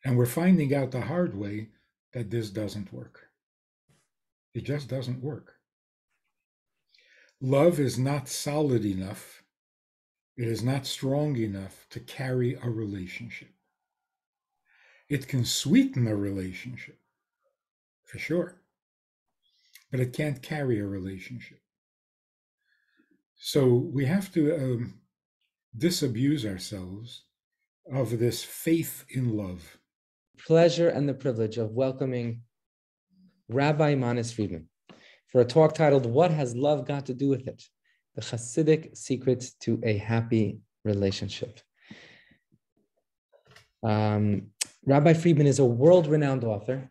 And we're finding out the hard way that this doesn't work. It just doesn't work. Love is not solid enough. It is not strong enough to carry a relationship. It can sweeten a relationship, for sure, but it can't carry a relationship. So we have to disabuse ourselves of this faith in love. Pleasure and the privilege of welcoming Rabbi Manis Friedman for a talk titled, What Has Love Got to Do with It? The Hasidic Secrets to a Happy Relationship. Rabbi Friedman is a world-renowned author.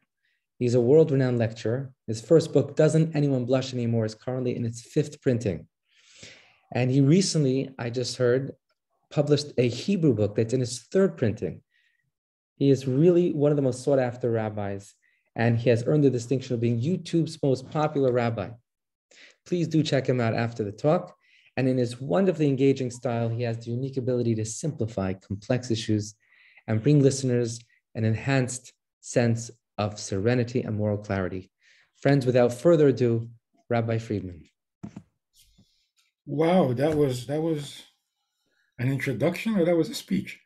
He's a world-renowned lecturer. His first book, Doesn't Anyone Blush Anymore, is currently in its 5th printing. And he recently, I just heard, published a Hebrew book that's in his 3rd printing. He is really one of the most sought-after rabbis, and he has earned the distinction of being YouTube's most popular rabbi. Please do check him out after the talk. And in his wonderfully engaging style, he has the unique ability to simplify complex issues and bring listeners an enhanced sense of serenity and moral clarity. Friends, without further ado, Rabbi Friedman. Wow, that was an introduction, or that was a speech?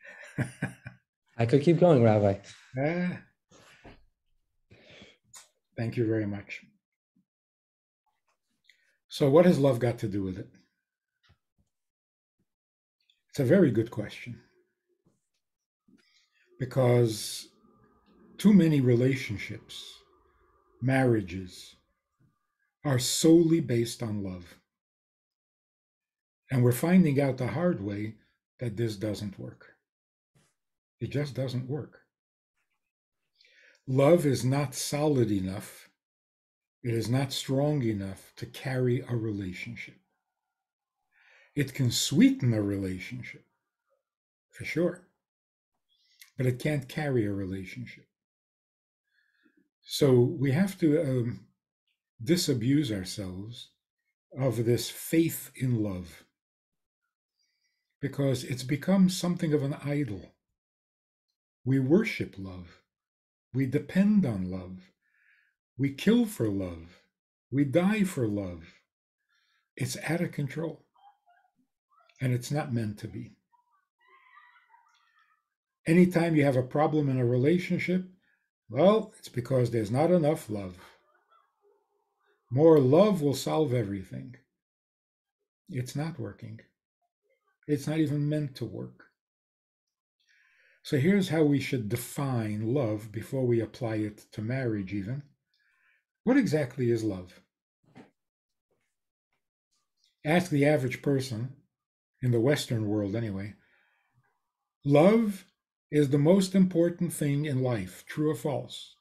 I could keep going, Rabbi. Thank you very much. So what has love got to do with it? It's a very good question, because too many relationships, marriages, are solely based on love. And we're finding out the hard way that this doesn't work. It just doesn't work. Love is not solid enough. It is not strong enough to carry a relationship. It can sweeten a relationship, for sure, but it can't carry a relationship. So we have to disabuse ourselves of this faith in love, because it's become something of an idol. We worship love. We depend on love. We kill for love. We die for love. It's out of control, and it's not meant to be. Anytime you have a problem in a relationship, well, it's because there's not enough love. More love will solve everything. It's not working. It's not even meant to work. So here's how we should define love before we apply it to marriage even. What exactly is love? Ask the average person, in the Western world anyway. Love is the most important thing in life, true or false?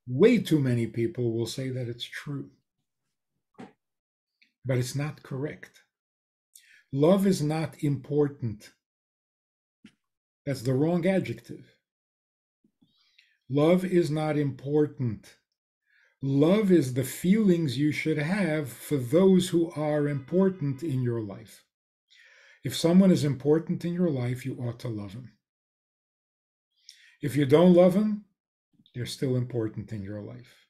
Way too many people will say that it's true, but it's not correct. Love is not important. That's the wrong adjective. Love is not important. Love is the feelings you should have for those who are important in your life. If someone is important in your life, you ought to love them. If you don't love them, they're still important in your life.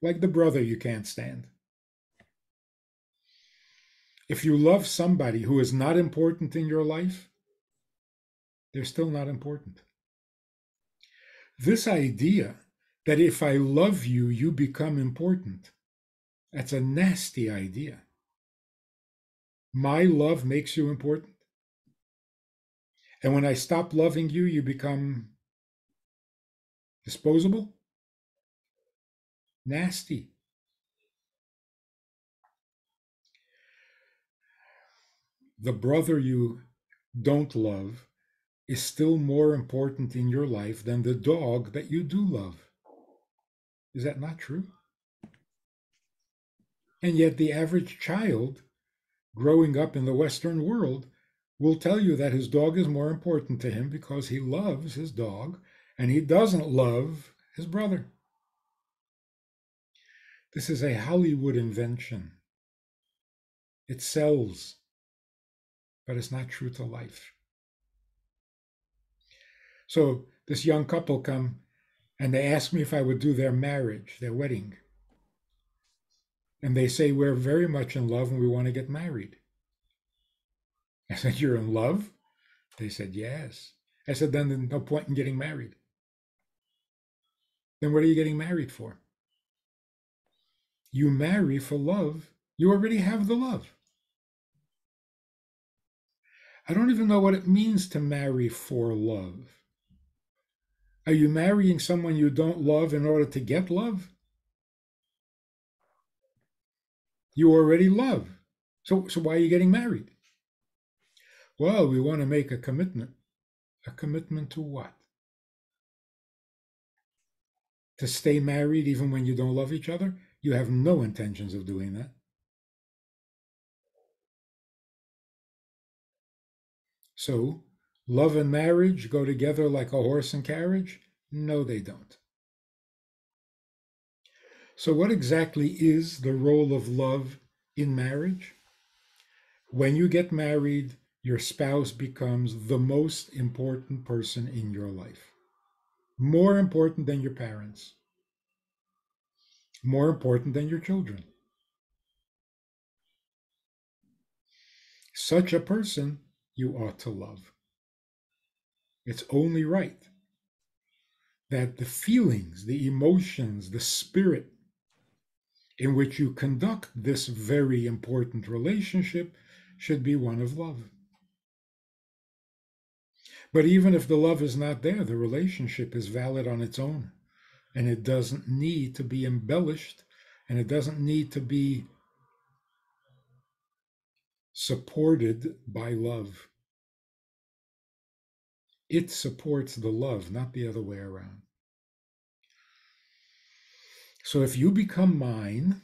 Like the brother you can't stand. If you love somebody who is not important in your life, they're still not important. This idea that if I love you, you become important, that's a nasty idea. My love makes you important. And when I stop loving you, you become disposable? Nasty. The brother you don't love is still more important in your life than the dog that you do love. Is that not true? And yet the average child growing up in the Western world will tell you that his dog is more important to him because he loves his dog and he doesn't love his brother. This is a Hollywood invention. It sells, but it's not true to life. So This young couple come and they ask me if I would do their marriage, their wedding. And they say, we're very much in love and we want to get married. I said, you're in love? They said, yes. I said, then there's no point in getting married. Then what are you getting married for? You marry for love. You already have the love. I don't even know what it means to marry for love. Are you marrying someone you don't love in order to get love? You already love. So why are you getting married? Well, we want to make a commitment. A commitment to what? To stay married even when you don't love each other? You have no intentions of doing that. So, love and marriage go together like a horse and carriage? No, they don't. So, what exactly is the role of love in marriage? When you get married, your spouse becomes the most important person in your life. More important than your parents. More important than your children. Such a person you ought to love. It's only right that the feelings, the emotions, the spirit in which you conduct this very important relationship should be one of love. But even if the love is not there, the relationship is valid on its own, and it doesn't need to be embellished, and it doesn't need to be supported by love. It supports the love, not the other way around. So if you become mine,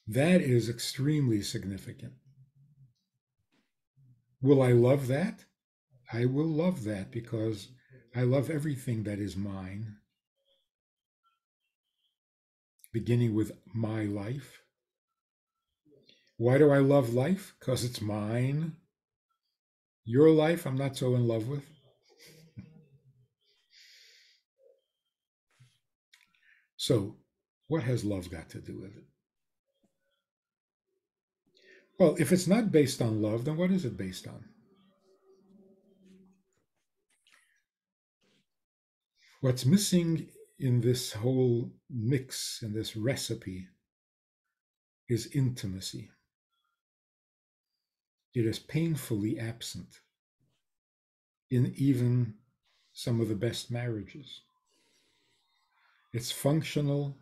that is extremely significant. Will I love that? I will love that because I love everything that is mine, beginning with my life. Why do I love life? Because it's mine. Your life, I'm not so in love with. So, what has love got to do with it? Well, if it's not based on love, then what is it based on? What's missing in this whole mix, in this recipe, is intimacy. It is painfully absent in even some of the best marriages. It's functional,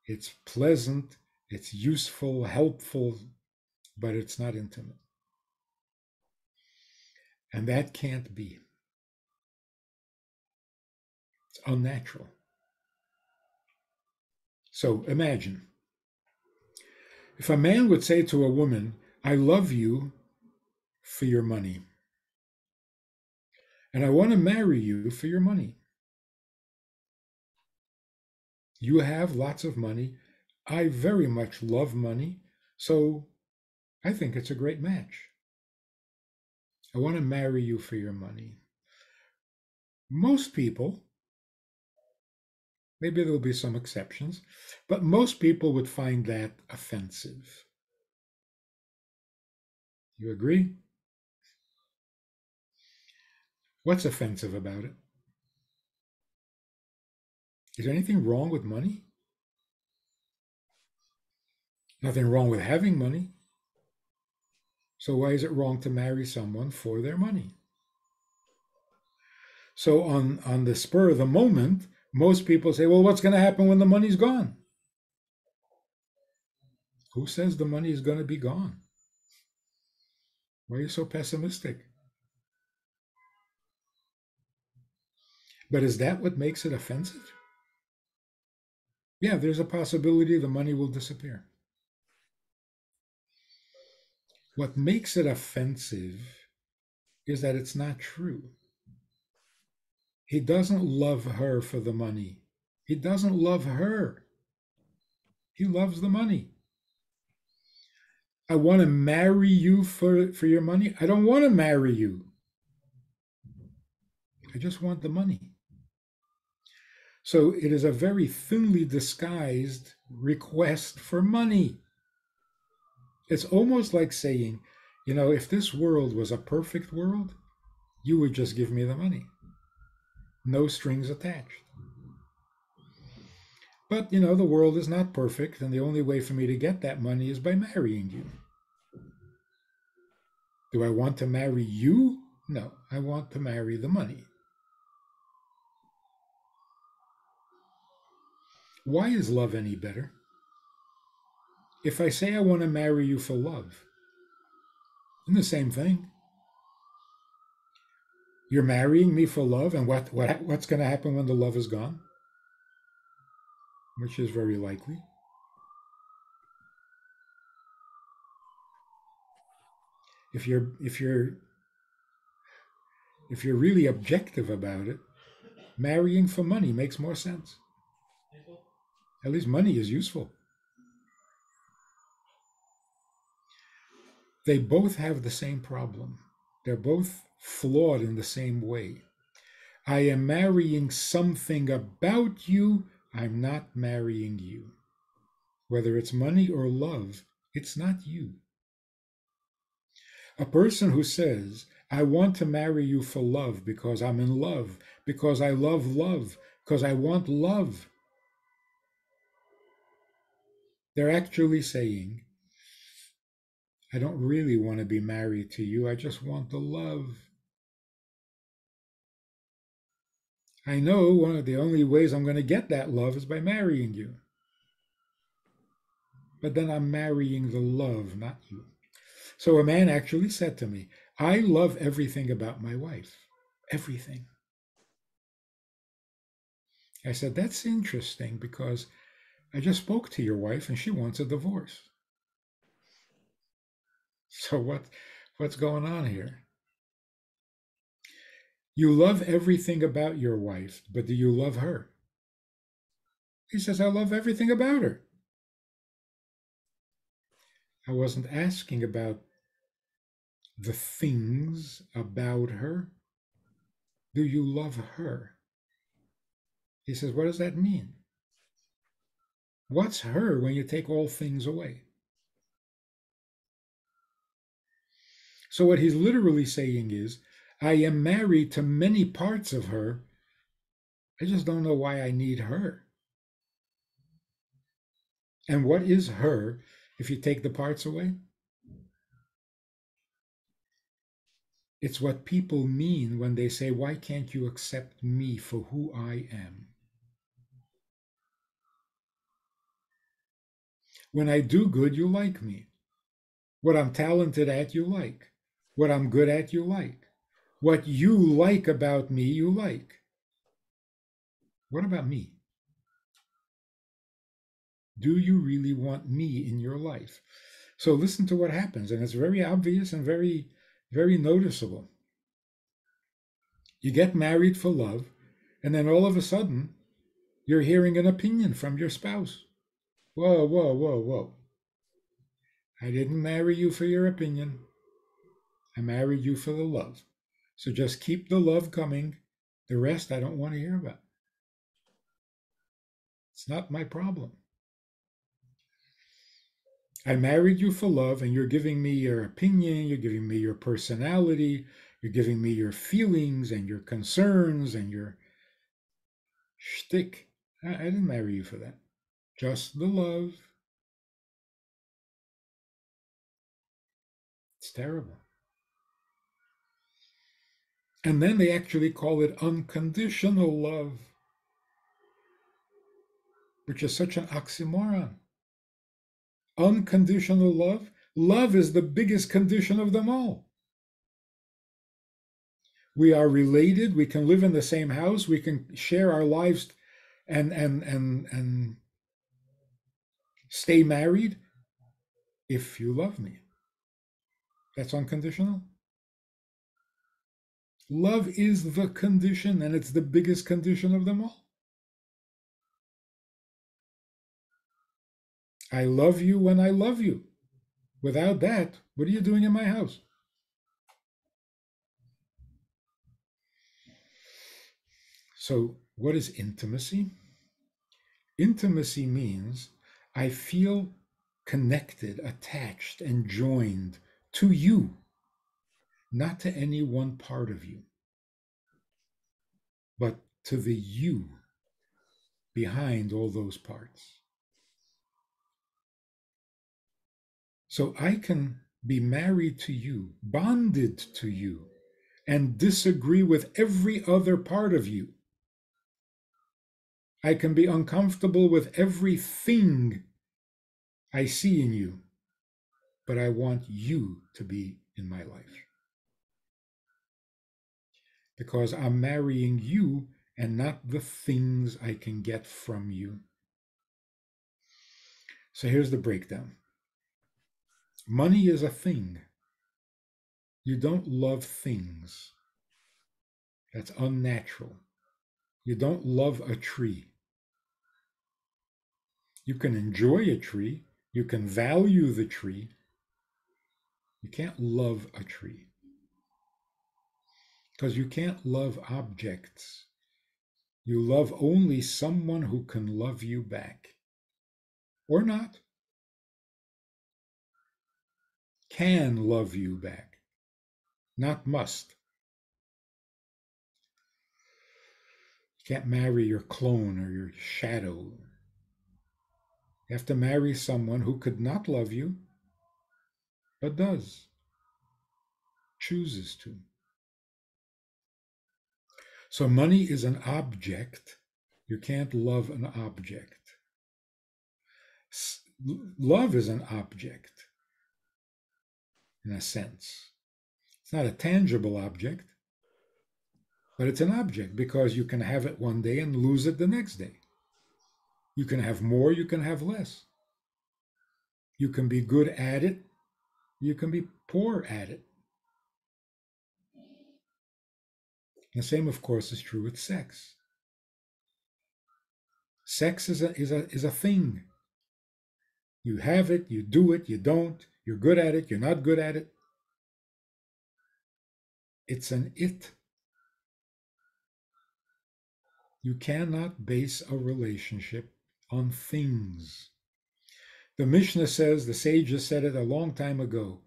it's pleasant, it's useful, helpful, but it's not intimate. And that can't be. It's unnatural. So imagine if a man would say to a woman, I love you for your money, and I want to marry you for your money. You have lots of money. I very much love money, so I think it's a great match. I want to marry you for your money. Most people, maybe there'll be some exceptions, but most people would find that offensive. You agree? What's offensive about it? Is there anything wrong with money? Nothing wrong with having money. So why is it wrong to marry someone for their money? So on the spur of the moment, most people say, well, what's going to happen when the money's gone? Who says the money is going to be gone? Why are you so pessimistic? But is that what makes it offensive? Yeah, there's a possibility the money will disappear. What makes it offensive is that it's not true. He doesn't love her for the money. He doesn't love her. He loves the money. I want to marry you for your money. I don't want to marry you. I just want the money. So it is a very thinly disguised request for money. It's almost like saying, if this world was a perfect world, you would just give me the money. No strings attached. But, the world is not perfect, and the only way for me to get that money is by marrying you. Do I want to marry you? No, I want to marry the money. Why is love any better? If I say I want to marry you for love, it's the same thing. You're marrying me for love, and what's going to happen when the love is gone? Which is very likely. If you're really objective about it, marrying for money makes more sense. At least money is useful. They both have the same problem. They're both flawed in the same way. I am marrying something about you. I'm not marrying you. Whether it's money or love, it's not you. A person who says, I want to marry you for love because I'm in love, because I love love, because I want love. They're actually saying, I don't really want to be married to you. I just want the love. I know one of the only ways I'm going to get that love is by marrying you. But then I'm marrying the love, not you. So a man actually said to me, I love everything about my wife. Everything. I said, that's interesting because I just spoke to your wife and she wants a divorce. So what's going on here? You love everything about your wife, but do you love her? He says, I love everything about her. I wasn't asking about the things about her. Do you love her? He says, what does that mean? What's her when you take all things away? So what he's literally saying is, I am married to many parts of her. I just don't know why I need her. And what is her if you take the parts away? It's what people mean when they say, why can't you accept me for who I am? When I do good, you like me. What I'm talented at, you like. What I'm good at, you like. What you like about me, you like. What about me? Do you really want me in your life? So listen to what happens, and it's very obvious and very, very noticeable. You get married for love, and then all of a sudden, you're hearing an opinion from your spouse. Whoa, whoa, whoa, whoa. I didn't marry you for your opinion. I married you for the love. So just keep the love coming. The rest I don't want to hear about. It's not my problem. I married you for love, and you're giving me your opinion, you're giving me your personality, you're giving me your feelings and your concerns and your shtick. I didn't marry you for that. Just the love. It's terrible. And then they actually call it unconditional love, which is such an oxymoron. Unconditional love. Love is the biggest condition of them all. We are related. We can live in the same house. We can share our lives and stay married if you love me. That's unconditional. Love is the condition, and it's the biggest condition of them all. I love you when I love you. Without that, what are you doing in my house? So, what is intimacy? Intimacy means I feel connected, attached, and joined to you, not to any one part of you, but to the you behind all those parts. So I can be married to you, bonded to you, and disagree with every other part of you. I can be uncomfortable with everything I see in you, but I want you to be in my life. Because I'm marrying you and not the things I can get from you. So here's the breakdown. Money is a thing. You don't love things. That's unnatural. You don't love a tree. You can enjoy a tree. You can value the tree. You can't love a tree. Because you can't love objects. You love only someone who can love you back. Or not. Can love you back. Not must. You can't marry your clone or your shadow. You have to marry someone who could not love you, but does, chooses to. So money is an object. You can't love an object. Love is an object, in a sense. It's not a tangible object, but it's an object because you can have it one day and lose it the next day. You can have more, you can have less. You can be good at it, you can be poor at it. The same, of course, is true with sex. Sex is a thing. You have it, you do it, you don't, you're good at it, you're not good at it. It's an it. You cannot base a relationship on things. The Mishnah says, the sages said it a long time ago,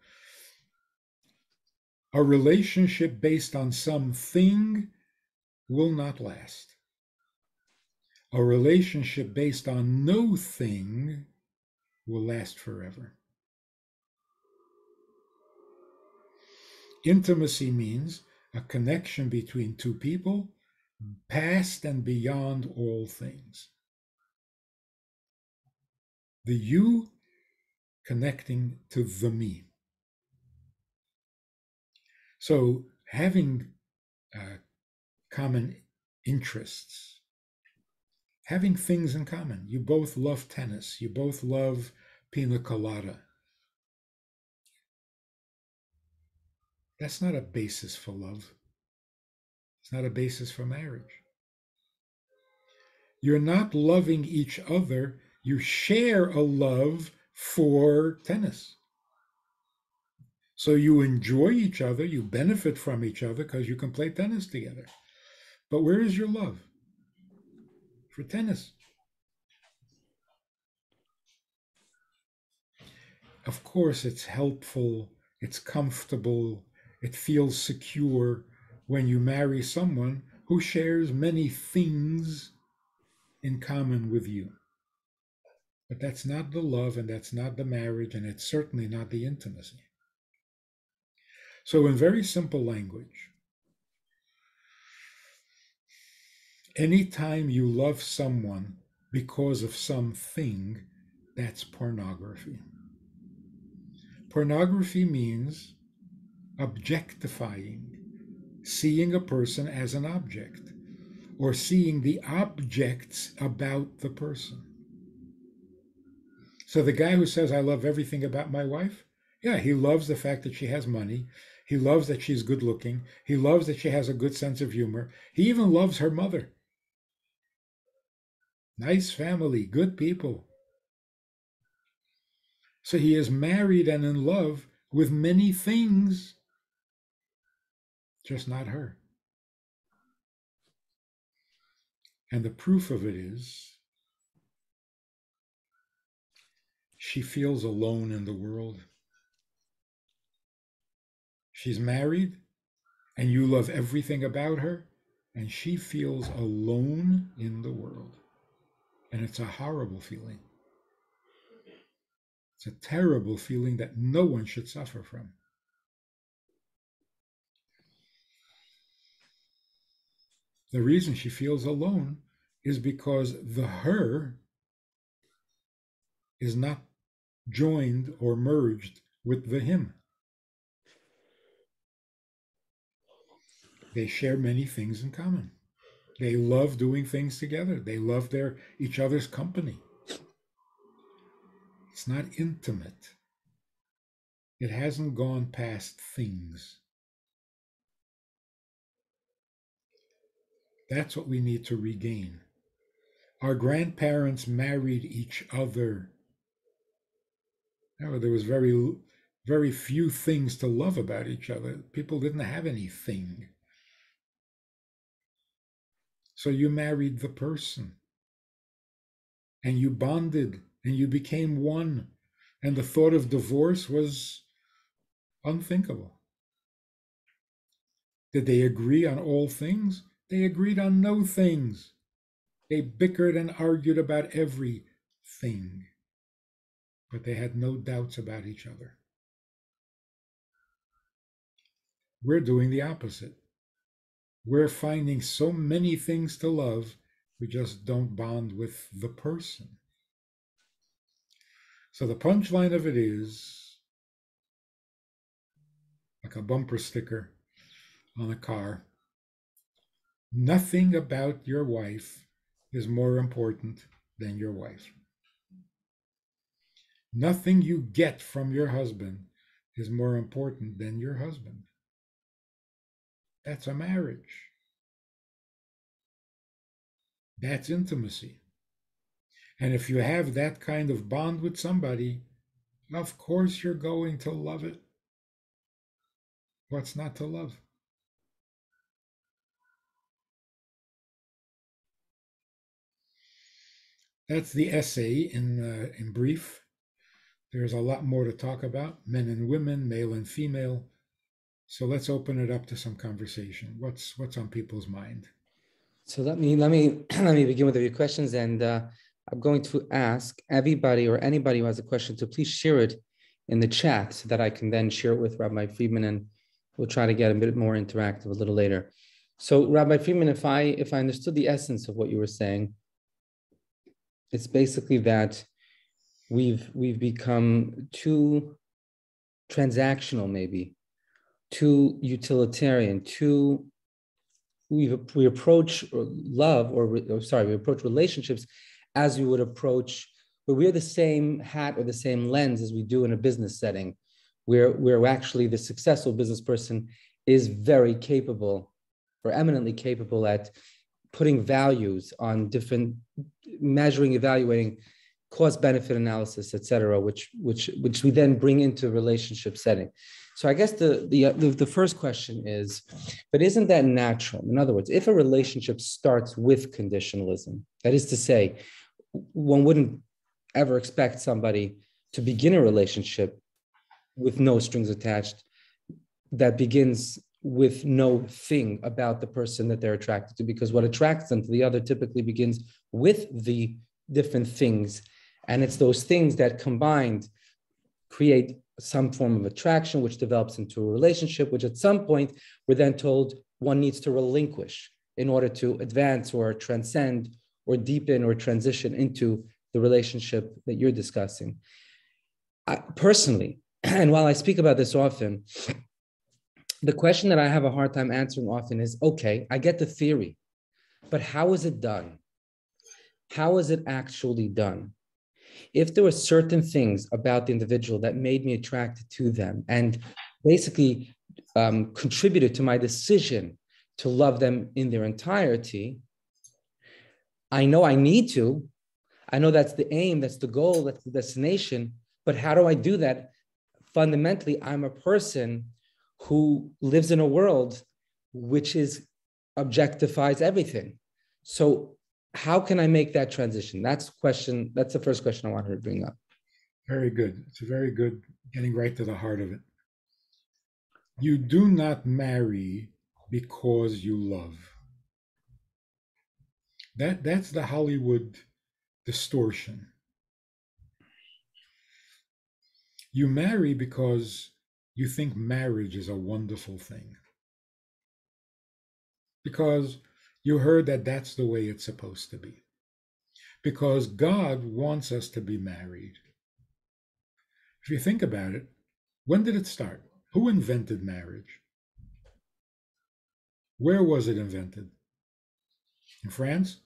a relationship based on something will not last. A relationship based on no thing will last forever. Intimacy means a connection between two people, past and beyond all things. The you connecting to the me. So having common interests, having things in common. You both love tennis. You both love pina colada. That's not a basis for love. It's not a basis for marriage. You're not loving each other. You share a love for tennis. So you enjoy each other. You benefit from each other because you can play tennis together. But where is your love for tennis? Of course, it's helpful, it's comfortable, it feels secure when you marry someone who shares many things in common with you. But that's not the love, and that's not the marriage, and it's certainly not the intimacy. So, in very simple language, anytime you love someone because of something, that's pornography. Pornography means objectifying, seeing a person as an object, or seeing the objects about the person. So the guy who says, I love everything about my wife, yeah, he loves the fact that she has money. He loves that she's good looking. He loves that she has a good sense of humor. He even loves her mother. Nice family, good people. So he is married and in love with many things, just not her. And the proof of it is she feels alone in the world. She's married and you love everything about her, and she feels alone in the world. And it's a horrible feeling. It's a terrible feeling that no one should suffer from. The reason she feels alone is because the her is not joined or merged with the him. They share many things in common. They love doing things together. They love each other's company. It's not intimate. It hasn't gone past things. That's what we need to regain. Our grandparents married each other. There was very few things to love about each other. People didn't have anything. So you married the person, and you bonded, and you became one. And the thought of divorce was unthinkable. Did they agree on all things? They agreed on no things. They bickered and argued about everything, but they had no doubts about each other. We're doing the opposite. We're finding so many things to love, we just don't bond with the person. So the punchline of it is like a bumper sticker on a car. Nothing about your wife is more important than your wife. Nothing you get from your husband is more important than your husband. That's a marriage. That's intimacy. And if you have that kind of bond with somebody, of course you're going to love it. What's not to love? That's the essay in brief. There's a lot more to talk about, men and women, male and female. So let's open it up to some conversation. What's on people's mind? So let me let me begin with a few questions, and I'm going to ask everybody or anybody who has a question to please share it in the chat so that I can then share it with Rabbi Friedman, and we'll try to get a bit more interactive a little later. So Rabbi Friedman, if I understood the essence of what you were saying, it's basically that we've become too transactional, maybe too utilitarian, too we approach love we approach relationships as we would approach, where we're the same hat or the same lens as we do in a business setting, where actually the successful business person is very capable or eminently capable at putting values on different, measuring, evaluating, cost-benefit analysis, et cetera, which we then bring into a relationship setting. So I guess the first question is, but isn't that natural? In other words, if a relationship starts with conditionalism, that is to say, one wouldn't ever expect somebody to begin a relationship with no strings attached, that begins with no thing about the person that they're attracted to, because what attracts them to the other typically begins with the different things. And it's those things that combined create some form of attraction, which develops into a relationship, which at some point we're then told one needs to relinquish in order to advance or transcend or deepen or transition into the relationship that you're discussing. Personally, and while I speak about this often, the question that I have a hard time answering often is, okay, I get the theory, but how is it done? How is it actually done? If there were certain things about the individual that made me attracted to them and basically contributed to my decision to love them in their entirety, I know I need to. I know that's the aim, that's the goal, that's the destination. But how do I do that? Fundamentally, I'm a person who lives in a world which objectifies everything. So how can I make that transition? That's the first question I want her to bring up. Very good. It's a very good getting right to the heart of it. You do not marry because you love. That's the Hollywood distortion. You marry because you think marriage is a wonderful thing. Because you heard that that's the way it's supposed to be. Because God wants us to be married. If you think about it, when did it start? Who invented marriage? Where was it invented? In France?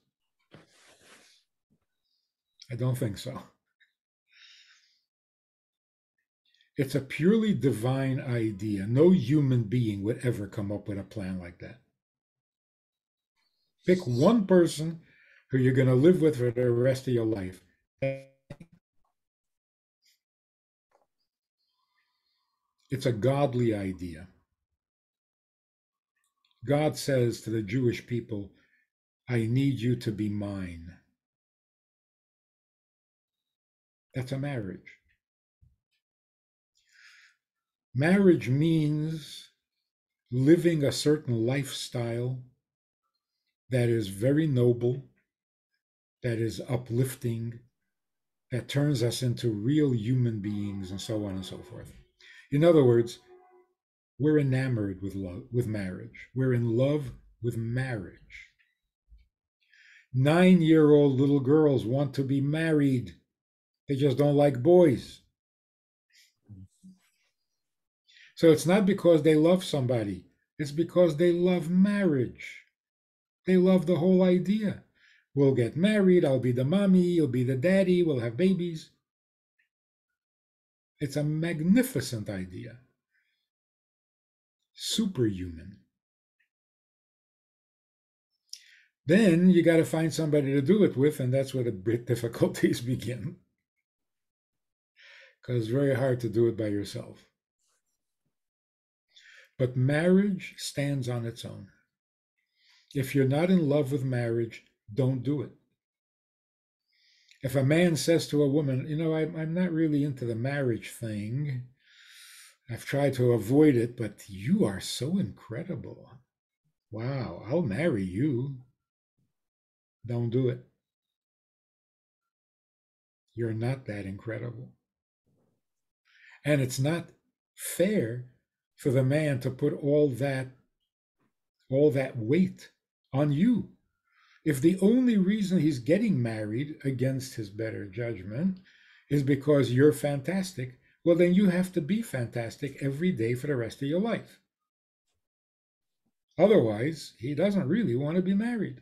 I don't think so. It's a purely divine idea. No human being would ever come up with a plan like that. Pick one person who you're going to live with for the rest of your life. It's a godly idea. God says to the Jewish people, I need you to be mine. That's a marriage. Marriage means living a certain lifestyle that is very noble, that is uplifting, that turns us into real human beings, and so on and so forth. In other words, we're enamored with love, with marriage. We're in love with marriage. 9-year-old little girls want to be married. They just don't like boys. So it's not because they love somebody. It's because they love marriage. They love the whole idea. We'll get married. I'll be the mommy. You'll be the daddy. We'll have babies. It's a magnificent idea. Superhuman. Then you got to find somebody to do it with, and that's where the difficulties begin. Because it's very hard to do it by yourself. But marriage stands on its own. If you're not in love with marriage, don't do it. If a man says to a woman, you know, I'm not really into the marriage thing. I've tried to avoid it, but you are so incredible. Wow, I'll marry you. Don't do it. You're not that incredible. And it's not fair for the man to put all that weight on you. If the only reason he's getting married against his better judgment is because you're fantastic, well, then you have to be fantastic every day for the rest of your life. Otherwise, he doesn't really want to be married.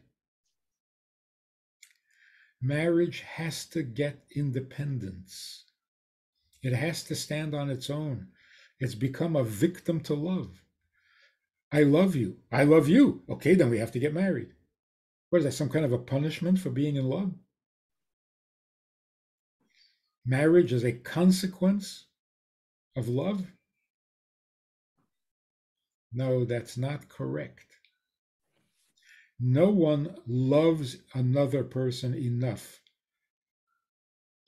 Marriage has to get independence. It has to stand on its own. It's become a victim to love. I love you. I love you. Okay, then we have to get married. What is that, some kind of a punishment for being in love? Marriage is a consequence of love? No, that's not correct. No one loves another person enough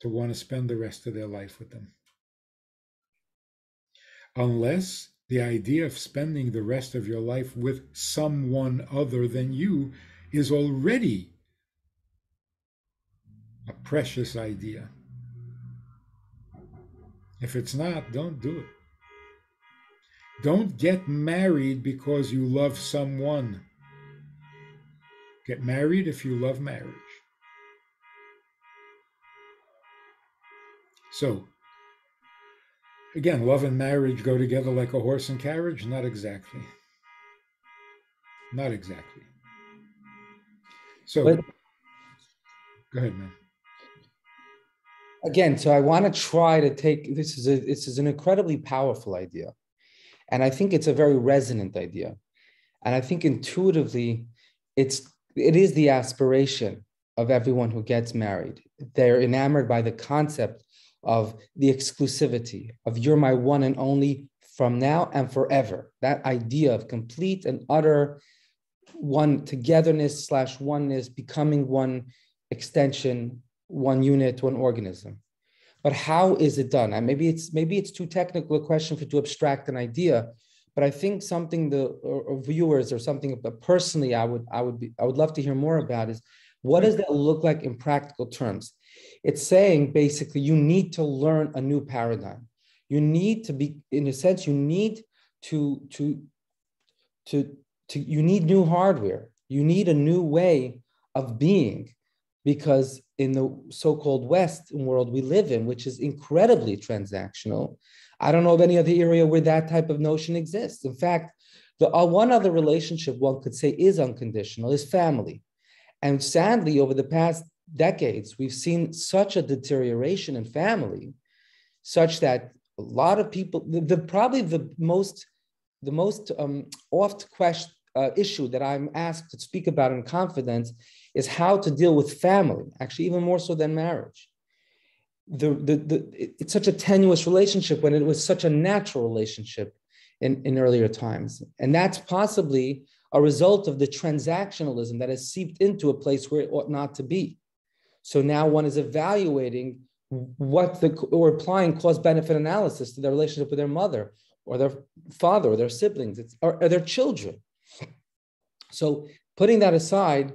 to want to spend the rest of their life with them. Unless the idea of spending the rest of your life with someone other than you is already a precious idea. If it's not, don't do it. Don't get married because you love someone. Get married if you love marriage. So, again, love and marriage go together like a horse and carriage? Not exactly. Not exactly. So, But go ahead, man. again, so I want to try to take this is an incredibly powerful idea. And I think it's a very resonant idea. And I think intuitively, it is the aspiration of everyone who gets married. They're enamored by the concept of the exclusivity, of you're my one and only from now and forever. That idea of complete and utter one togetherness / oneness, becoming one extension, one unit, one organism. But how is it done? And maybe it's too technical a question to abstract an idea, but I think something the viewers or something personally I would love to hear more about is what does that look like in practical terms? It's saying basically you need to learn a new paradigm. You need to be, in a sense, you need to you need new hardware. You need a new way of being, because in the so-called Western world we live in, which is incredibly transactional, I don't know of any other area where that type of notion exists. In fact, the one other relationship one could say is unconditional is family. And sadly, over the past decades, we've seen such a deterioration in family, such that a lot of people, probably the most oft questioned issue that I'm asked to speak about in confidence is how to deal with family, actually even more so than marriage. It's such a tenuous relationship when it was such a natural relationship in earlier times. And that's possibly a result of the transactionalism that has seeped into a place where it ought not to be. So now one is evaluating or applying cost-benefit analysis to their relationship with their mother or their father or their siblings or their children. So putting that aside,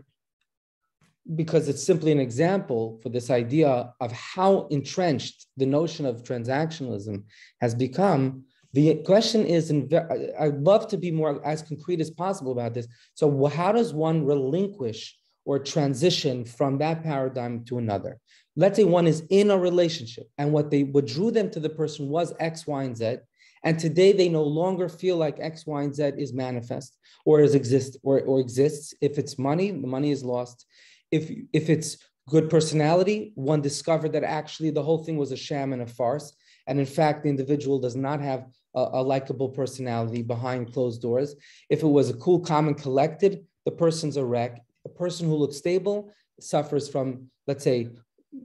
because it's simply an example for this idea of how entrenched the notion of transactionalism has become, the question is, I'd love to be more as concrete as possible about this. So how does one relinquish or transition from that paradigm to another? Let's say one is in a relationship and what drew them to the person was X, Y, and Z. And today they no longer feel like X, Y, and Z is manifest or exists. If it's money, the money is lost. If it's good personality, one discovered that actually the whole thing was a sham and a farce. And in fact, the individual does not have a likable personality behind closed doors. If it was a cool, calm, and collected, the person's a wreck. A person who looks stable suffers from, let's say,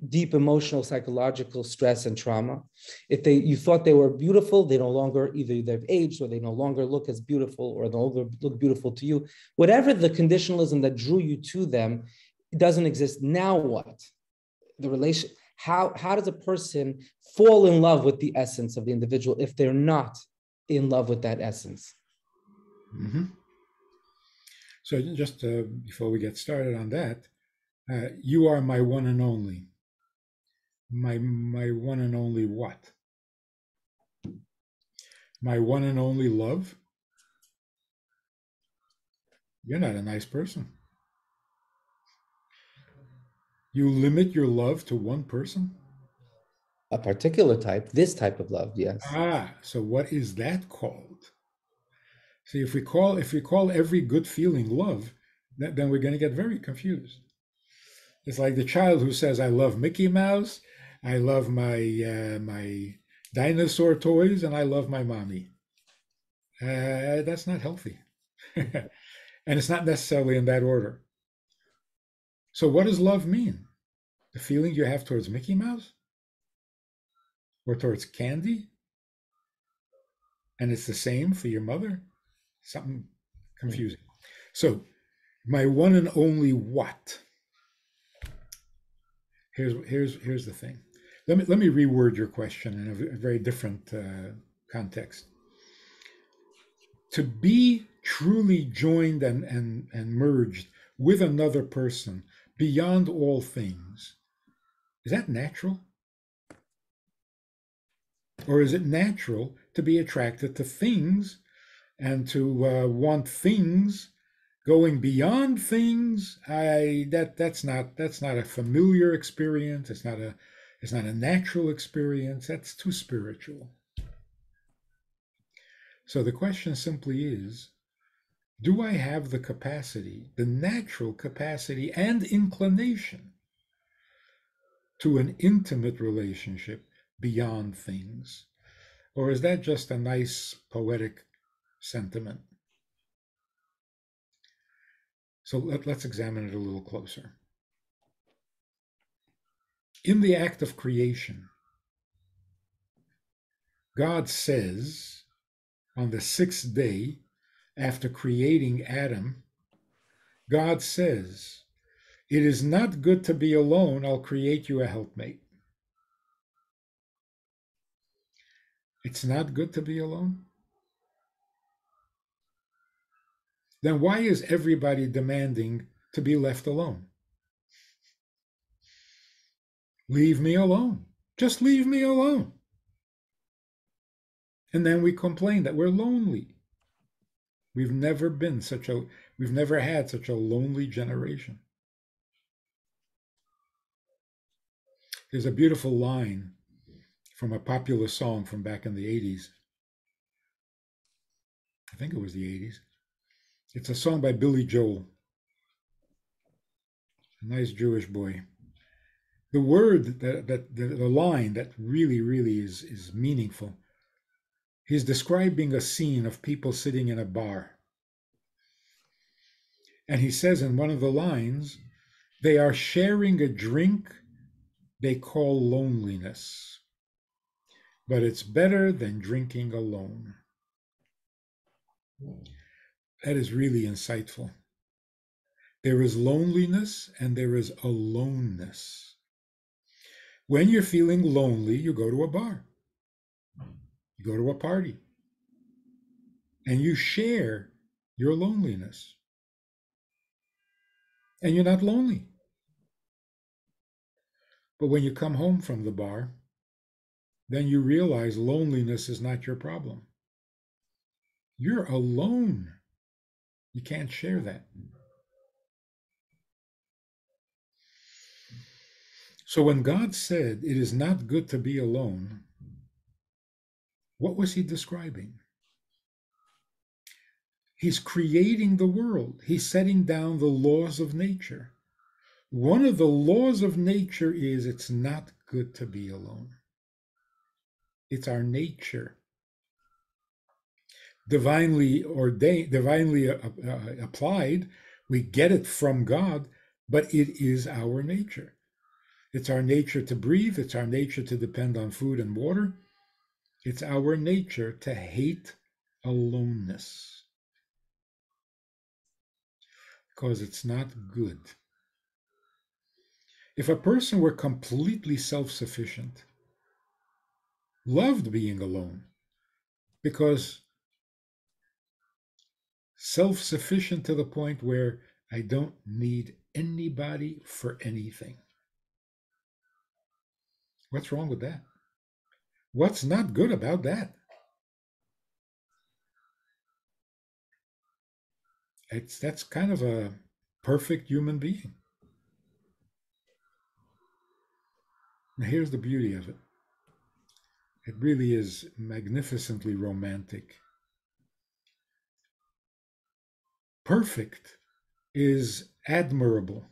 deep emotional, psychological stress and trauma. If you thought they were beautiful, they no longer, either they've aged or they no longer look as beautiful or no longer look beautiful to you. Whatever the conditionalism that drew you to them, it doesn't exist. Now what? The relation, how does a person fall in love with the essence of the individual if they're not in love with that essence? Mm-hmm. So just before we get started on that, you are my one and only. My one and only what? My one and only love? You're not a nice person. You limit your love to one person? A particular type, this type of love, yes. So what is that called? See, if we call every good feeling love, then we're going to get very confused. It's like the child who says, "I love Mickey Mouse, I love my dinosaur toys, and I love my mommy." That's not healthy, and it's not necessarily in that order. So, what does love mean? The feeling you have towards Mickey Mouse, or towards candy, and it's the same for your mother? Something confusing. So, my one and only what? Here's the thing. Let me reword your question in a very different context. To be truly joined and merged with another person beyond all things, is that natural? Or is it natural to be attracted to things and to want things going beyond things? That's not a familiar experience. It's not a natural experience. That's too spiritual. So the question simply is, do I have the capacity, the natural capacity and inclination to an intimate relationship beyond things? Or is that just a nice poetic sentiment? So let's examine it a little closer. In the act of creation, God says on the sixth day, after creating Adam, God says, "It is not good to be alone. I'll create you a helpmate." It's not good to be alone? Then why is everybody demanding to be left alone? Leave me alone. Just leave me alone. And then we complain that we're lonely. We've never had such a lonely generation. There's a beautiful line from a popular song from back in the 80s. I think it was the 80s. It's a song by Billy Joel, a nice Jewish boy. The word, the line that really is meaningful. He's describing a scene of people sitting in a bar. And he says in one of the lines, they are sharing a drink they call loneliness, but it's better than drinking alone. That is really insightful. There is loneliness and there is aloneness. When you're feeling lonely, you go to a bar, you go to a party, and you share your loneliness. And you're not lonely. But when you come home from the bar, then you realize loneliness is not your problem. You're alone. You can't share that. So when God said it is not good to be alone, what was he describing? He's creating the world. He's setting down the laws of nature. One of the laws of nature is it's not good to be alone. It's our nature. Divinely ordained, divinely applied, we get it from God, but it is our nature. It's our nature to breathe. It's our nature to depend on food and water. It's our nature to hate aloneness because it's not good. If a person were completely self-sufficient, loved being alone, because self-sufficient to the point where I don't need anybody for anything. What's wrong with that? What's not good about that? That's kind of a perfect human being. Now here's the beauty of it. It really is magnificently romantic. Perfect is admirable.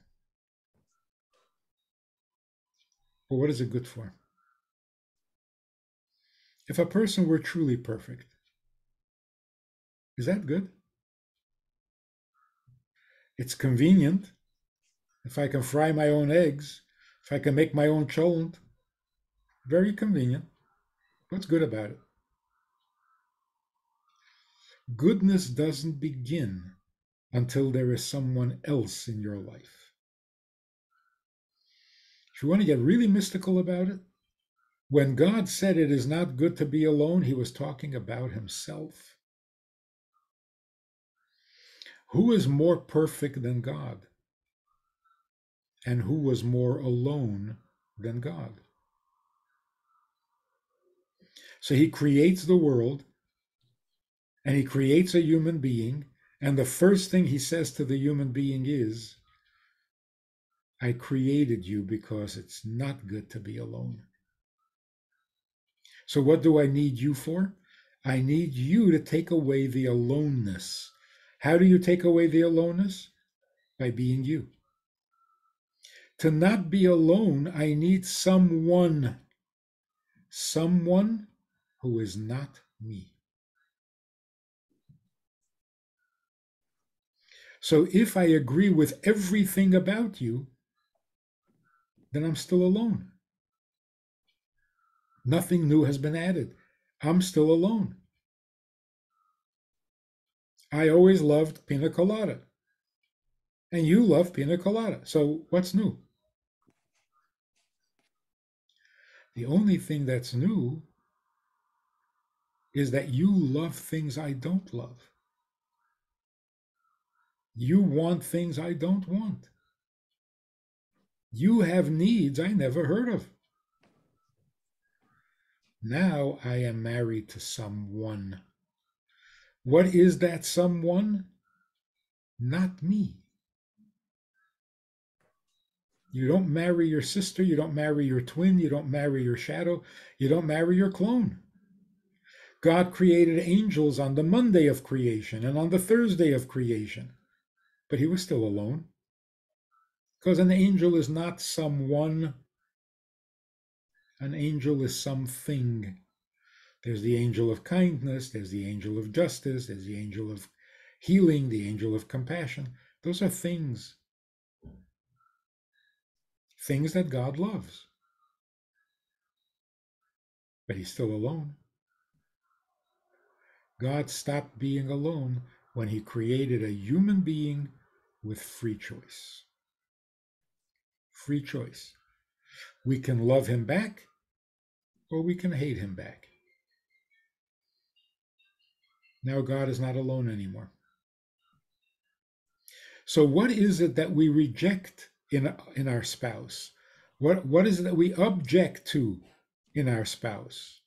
But what is it good for? If a person were truly perfect, is that good? It's convenient. If I can fry my own eggs, if I can make my own cholent, very convenient. What's good about it? Goodness doesn't begin until there is someone else in your life. If you want to get really mystical about it, when God said it is not good to be alone, he was talking about himself. Who is more perfect than God? And who was more alone than God? So he creates the world and he creates a human being. And the first thing he says to the human being is, I created you because it's not good to be alone. So what do I need you for? I need you to take away the aloneness. How do you take away the aloneness? By being you. To not be alone, I need someone who is not me. So if I agree with everything about you, then I'm still alone. Nothing new has been added. I'm still alone. I always loved pina colada. And you love pina colada. So what's new? The only thing that's new is that you love things I don't love. You want things I don't want. You have needs I never heard of. Now I am married to someone. What is that someone? Not me. You don't marry your sister, you don't marry your twin, you don't marry your shadow, you don't marry your clone. God created angels on the Monday of creation and on the Thursday of creation, but he was still alone. Because an angel is not someone, an angel is something. There's the angel of kindness, there's the angel of justice, there's the angel of healing, the angel of compassion. Those are things, things that God loves. But he's still alone. God stopped being alone when he created a human being with free choice. Free choice. We can love him back or we can hate him back. Now God is not alone anymore. So what is it that we reject in our spouse? What is it that we object to in our spouse?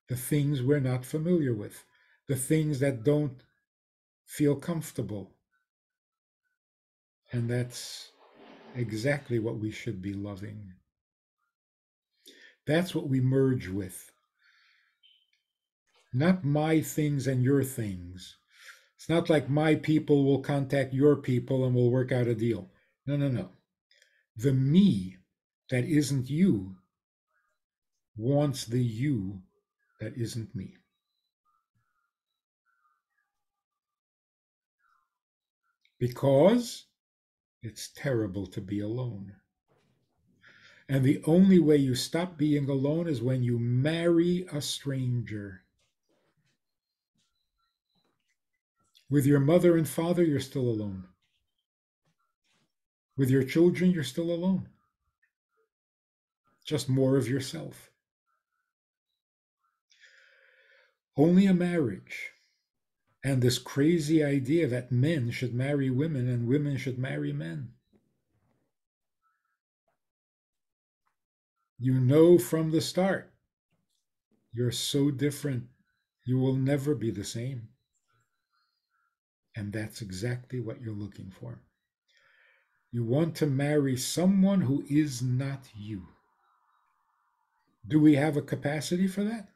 The things we're not familiar with, the things that don't feel comfortable. And that's exactly what we should be loving. That's what we merge with. Not my things and your things. It's not like my people will contact your people and we'll work out a deal. No, no, no. The me that isn't you wants the you that isn't me. Because it's terrible to be alone. And the only way you stop being alone is when you marry a stranger. With your mother and father, you're still alone. With your children, you're still alone. Just more of yourself. Only a marriage and this crazy idea that men should marry women and women should marry men. You know from the start, you're so different. You will never be the same. And that's exactly what you're looking for. You want to marry someone who is not you. Do we have a capacity for that?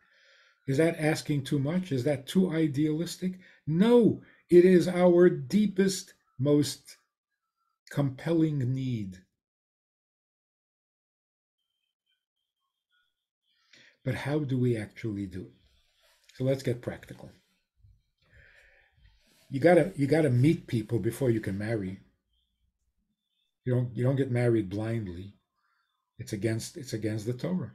Is that asking too much? Is that too idealistic? No, it is our deepest, most compelling need. But how do we actually do it? So let's get practical. You gotta meet people before you can marry. You don't get married blindly. It's against the Torah.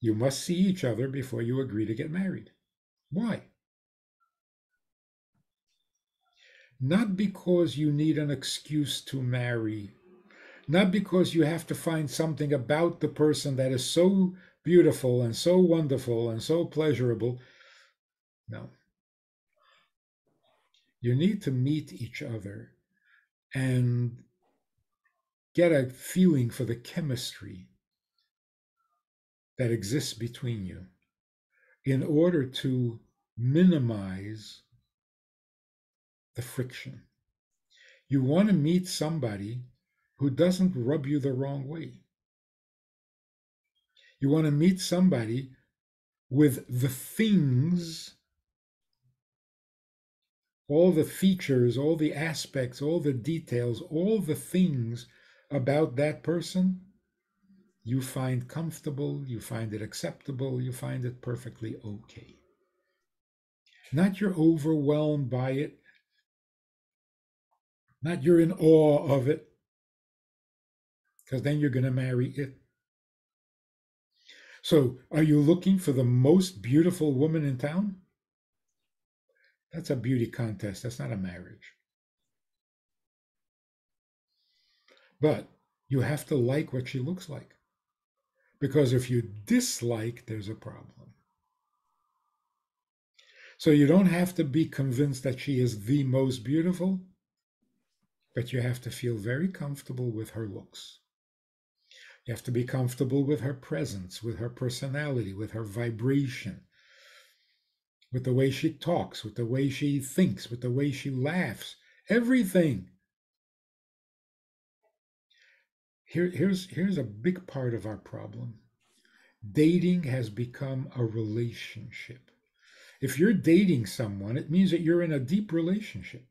You must see each other before you agree to get married. Why? Not because you need an excuse to marry, not because you have to find something about the person that is so beautiful and so wonderful and so pleasurable. No. You need to meet each other and get a feeling for the chemistry that exists between you in order to minimize the friction. You want to meet somebody who doesn't rub you the wrong way. You want to meet somebody with the things, all the features, all the aspects, all the details, all the things about that person you find comfortable, you find it acceptable, you find it perfectly okay. Not you're overwhelmed by it, not you're in awe of it, because then you're going to marry it. So, are you looking for the most beautiful woman in town? That's a beauty contest. That's not a marriage. But you have to like what she looks like. Because if you dislike, there's a problem. So you don't have to be convinced that she is the most beautiful, but you have to feel very comfortable with her looks. You have to be comfortable with her presence, with her personality, with her vibration, with the way she talks, with the way she thinks, with the way she laughs, everything. Here's a big part of our problem. Dating has become a relationship. If you're dating someone, it means that you're in a deep relationship.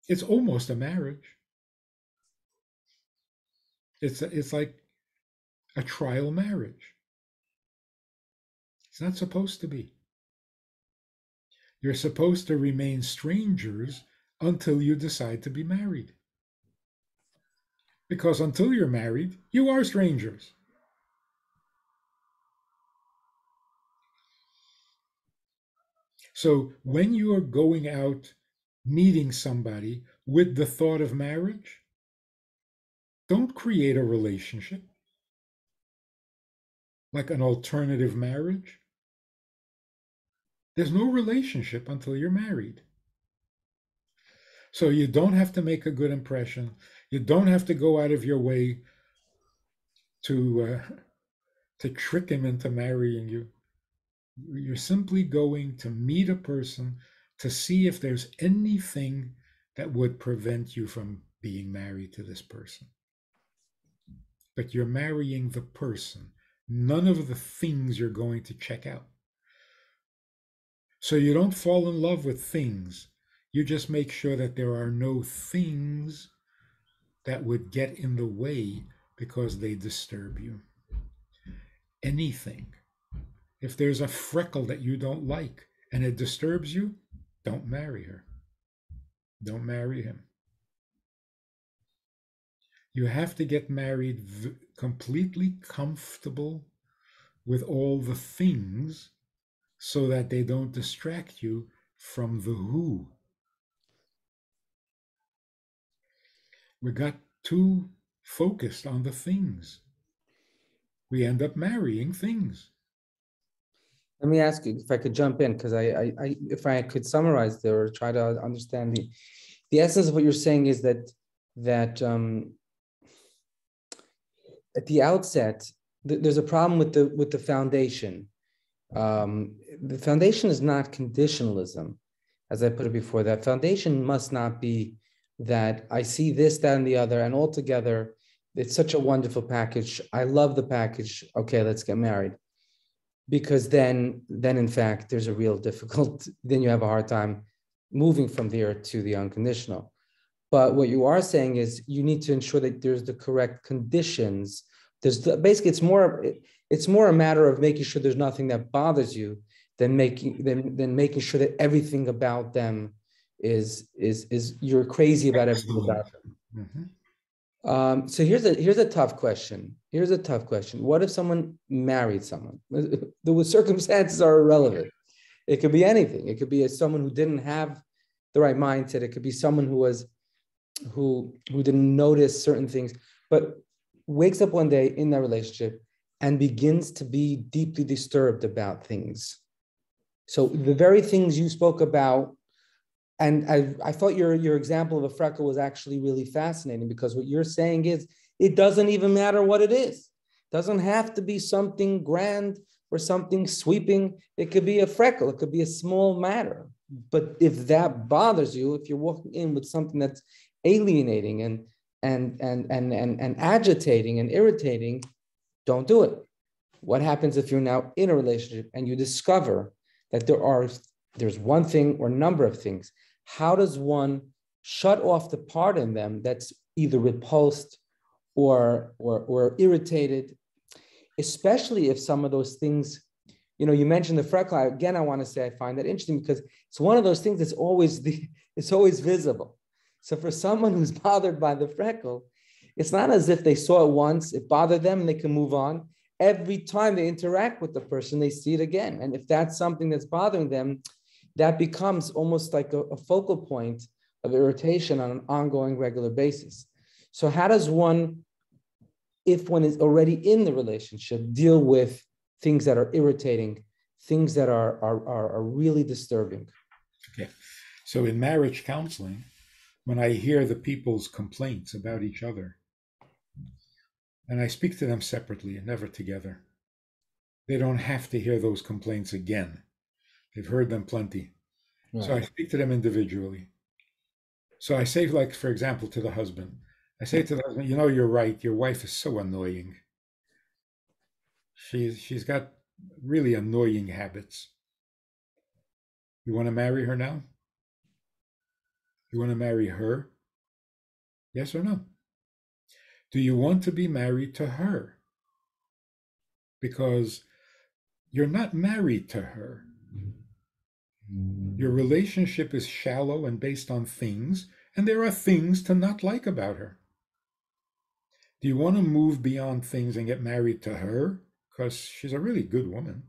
It's almost a marriage. It's like a trial marriage. It's not supposed to be. You're supposed to remain strangers until you decide to be married. Because until you're married, you are strangers. So when you are going out meeting somebody with the thought of marriage, don't create a relationship like an alternative marriage. There's no relationship until you're married. So you don't have to make a good impression. You don't have to go out of your way to trick him into marrying you. You're simply going to meet a person to see if there's anything that would prevent you from being married to this person. But you're marrying the person, none of the things you're going to check out. So you don't fall in love with things. You just make sure that there are no things that would get in the way because they disturb you. Anything. If there's a freckle that you don't like and it disturbs you, don't marry her. Don't marry him. You have to get married completely comfortable with all the things so that they don't distract you from the who. We got too focused on the things. We end up marrying things. Let me ask you if I could jump in, because if I could summarize there or try to understand the essence of what you're saying is that at the outset there's a problem with the foundation. The foundation is not conditionalism, as I put it before. That foundation must not be that I see this, that, and the other, and altogether it's such a wonderful package. I love the package. Okay, let's get married. Because then in fact, there's a real then you have a hard time moving from there to the unconditional. But what you are saying is you need to ensure that there's the correct conditions. Basically, it's more a matter of making sure there's nothing that bothers you than making sure that everything about them is you're crazy about everything about them. Mm-hmm. So here's a tough question. What if someone married someone? The circumstances are irrelevant. It could be anything. It could be someone who didn't have the right mindset. It could be someone who didn't notice certain things, but wakes up one day in that relationship and begins to be deeply disturbed about things. So the very things you spoke about. And I thought your example of a freckle was actually really fascinating, because what you're saying is it doesn't even matter what it is. It doesn't have to be something grand or something sweeping. It could be a freckle. It could be a small matter. But if that bothers you, if you're walking in with something that's alienating and agitating and irritating, don't do it. What happens if you're now in a relationship and you discover that there's one thing or a number of things? How does one shut off the part in them that's either repulsed or irritated, especially if some of those things, you mentioned the freckle. Again, I want to say I find that interesting because it's one of those things that's it's always visible. So for someone who's bothered by the freckle, it's not as if they saw it once, it bothered them, and they can move on. Every time they interact with the person, they see it again. And if that's something that's bothering them, that becomes almost like a focal point of irritation on an ongoing, regular basis. So how does one, if one is already in the relationship, deal with things that are irritating, things that are really disturbing? Okay. So in marriage counseling, when I hear the people's complaints about each other, and I speak to them separately and never together, they don't have to hear those complaints again. They've heard them plenty. Right. So I speak to them individually. So I say, like, for example, to the husband, I say to the husband, you're right. Your wife is so annoying. She's got really annoying habits. You want to marry her now? You want to marry her? Yes or no? Do you want to be married to her? Because you're not married to her. Your relationship is shallow and based on things, and there are things to not like about her. Do you want to move beyond things and get married to her? Because she's a really good woman.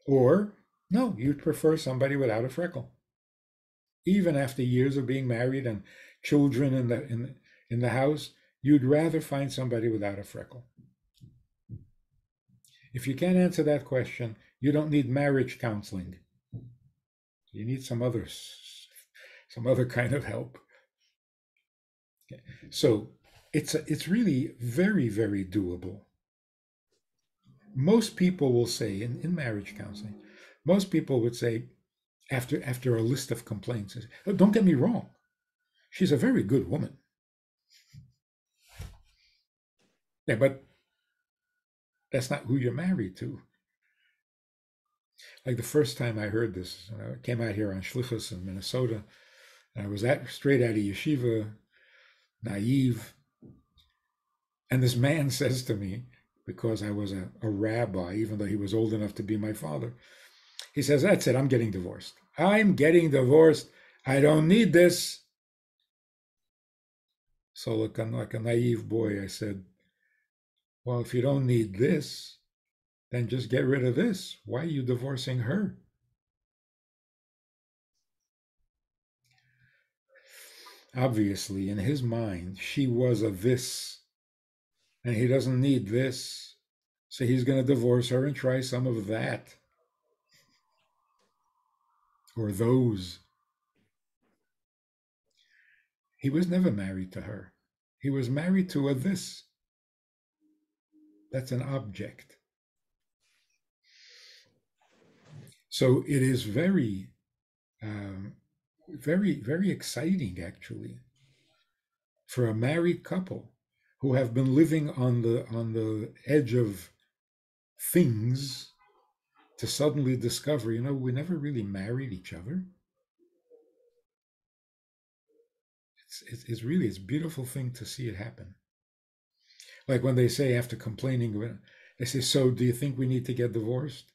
Or, no, you'd prefer somebody without a freckle. Even after years of being married and children in the house, you'd rather find somebody without a freckle. If you can't answer that question, you don't need marriage counseling. You need some other kind of help. Okay. So it's really very, very doable. Most people will say in marriage counseling, most people would say after a list of complaints, oh, don't get me wrong, she's a very good woman. Yeah, but that's not who you're married to. Like the first time I heard this, I came out here on Shlichus in Minnesota, and I was straight out of yeshiva, naive, and this man says to me, because I was a rabbi, even though he was old enough to be my father, he says, that's it, I'm getting divorced. I'm getting divorced. I don't need this. So like a naive boy, I said, well, if you don't need this, then just get rid of this. Why are you divorcing her? Obviously, in his mind, she was a this, and he doesn't need this. So he's going to divorce her and try some of that. Or those. He was never married to her. He was married to a this. That's an object. So it is very, very exciting, actually, for a married couple who have been living on the edge of things to suddenly discover, we never really married each other. It's really a beautiful thing to see it happen. Like when they say after complaining, they say, so do you think we need to get divorced?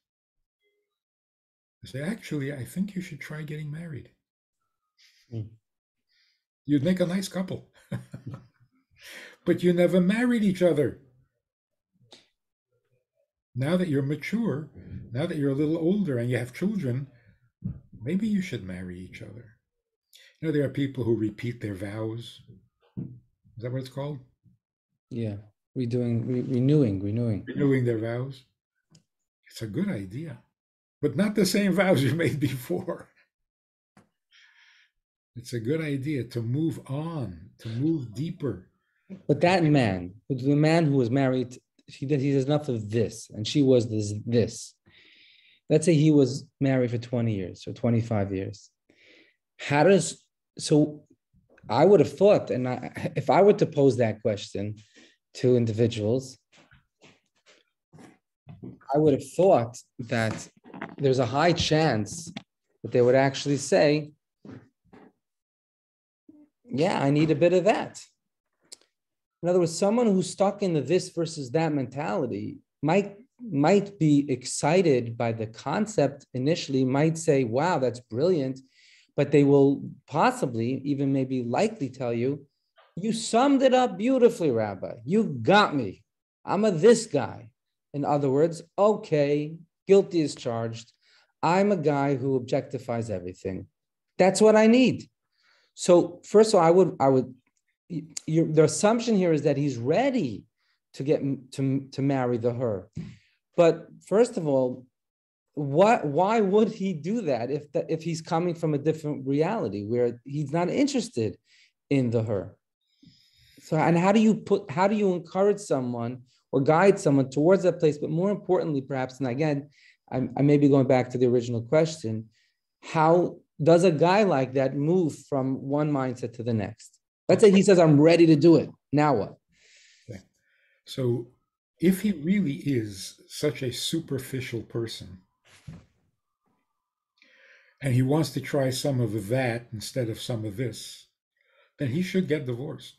I say, actually, I think you should try getting married. You'd make a nice couple. But you never married each other. Now that you're mature, now that you're a little older and you have children, maybe you should marry each other. There are people who repeat their vows. Is that what it's called? Yeah, renewing. Renewing their vows. It's a good idea, but not the same vows you made before. It's a good idea to move on, to move deeper. But that man, the man who was married, he does enough of this, and she was this. Let's say he was married for 20 years or 25 years. So I would have thought, and if I were to pose that question to individuals, I would have thought that there's a high chance that they would actually say, yeah, I need a bit of that. In other words, someone who's stuck in the this versus that mentality might be excited by the concept initially, might say, wow, that's brilliant. But they will possibly, even maybe likely tell you, you summed it up beautifully, Rabbi. You got me. I'm a this guy. In other words, okay, guilty is charged. I'm a guy who objectifies everything. That's what I need. So first of all, I would the assumption here is that he's ready to get to marry the her. But first of all, why would he do that if he's coming from a different reality where he's not interested in the her? So, and how do you encourage someone or guide someone towards that place? But more importantly, perhaps, and again, I may be going back to the original question, how does a guy like that move from one mindset to the next? Let's say he says, I'm ready to do it. Now what? Okay. So if he really is such a superficial person and he wants to try some of that instead of some of this, then he should get divorced.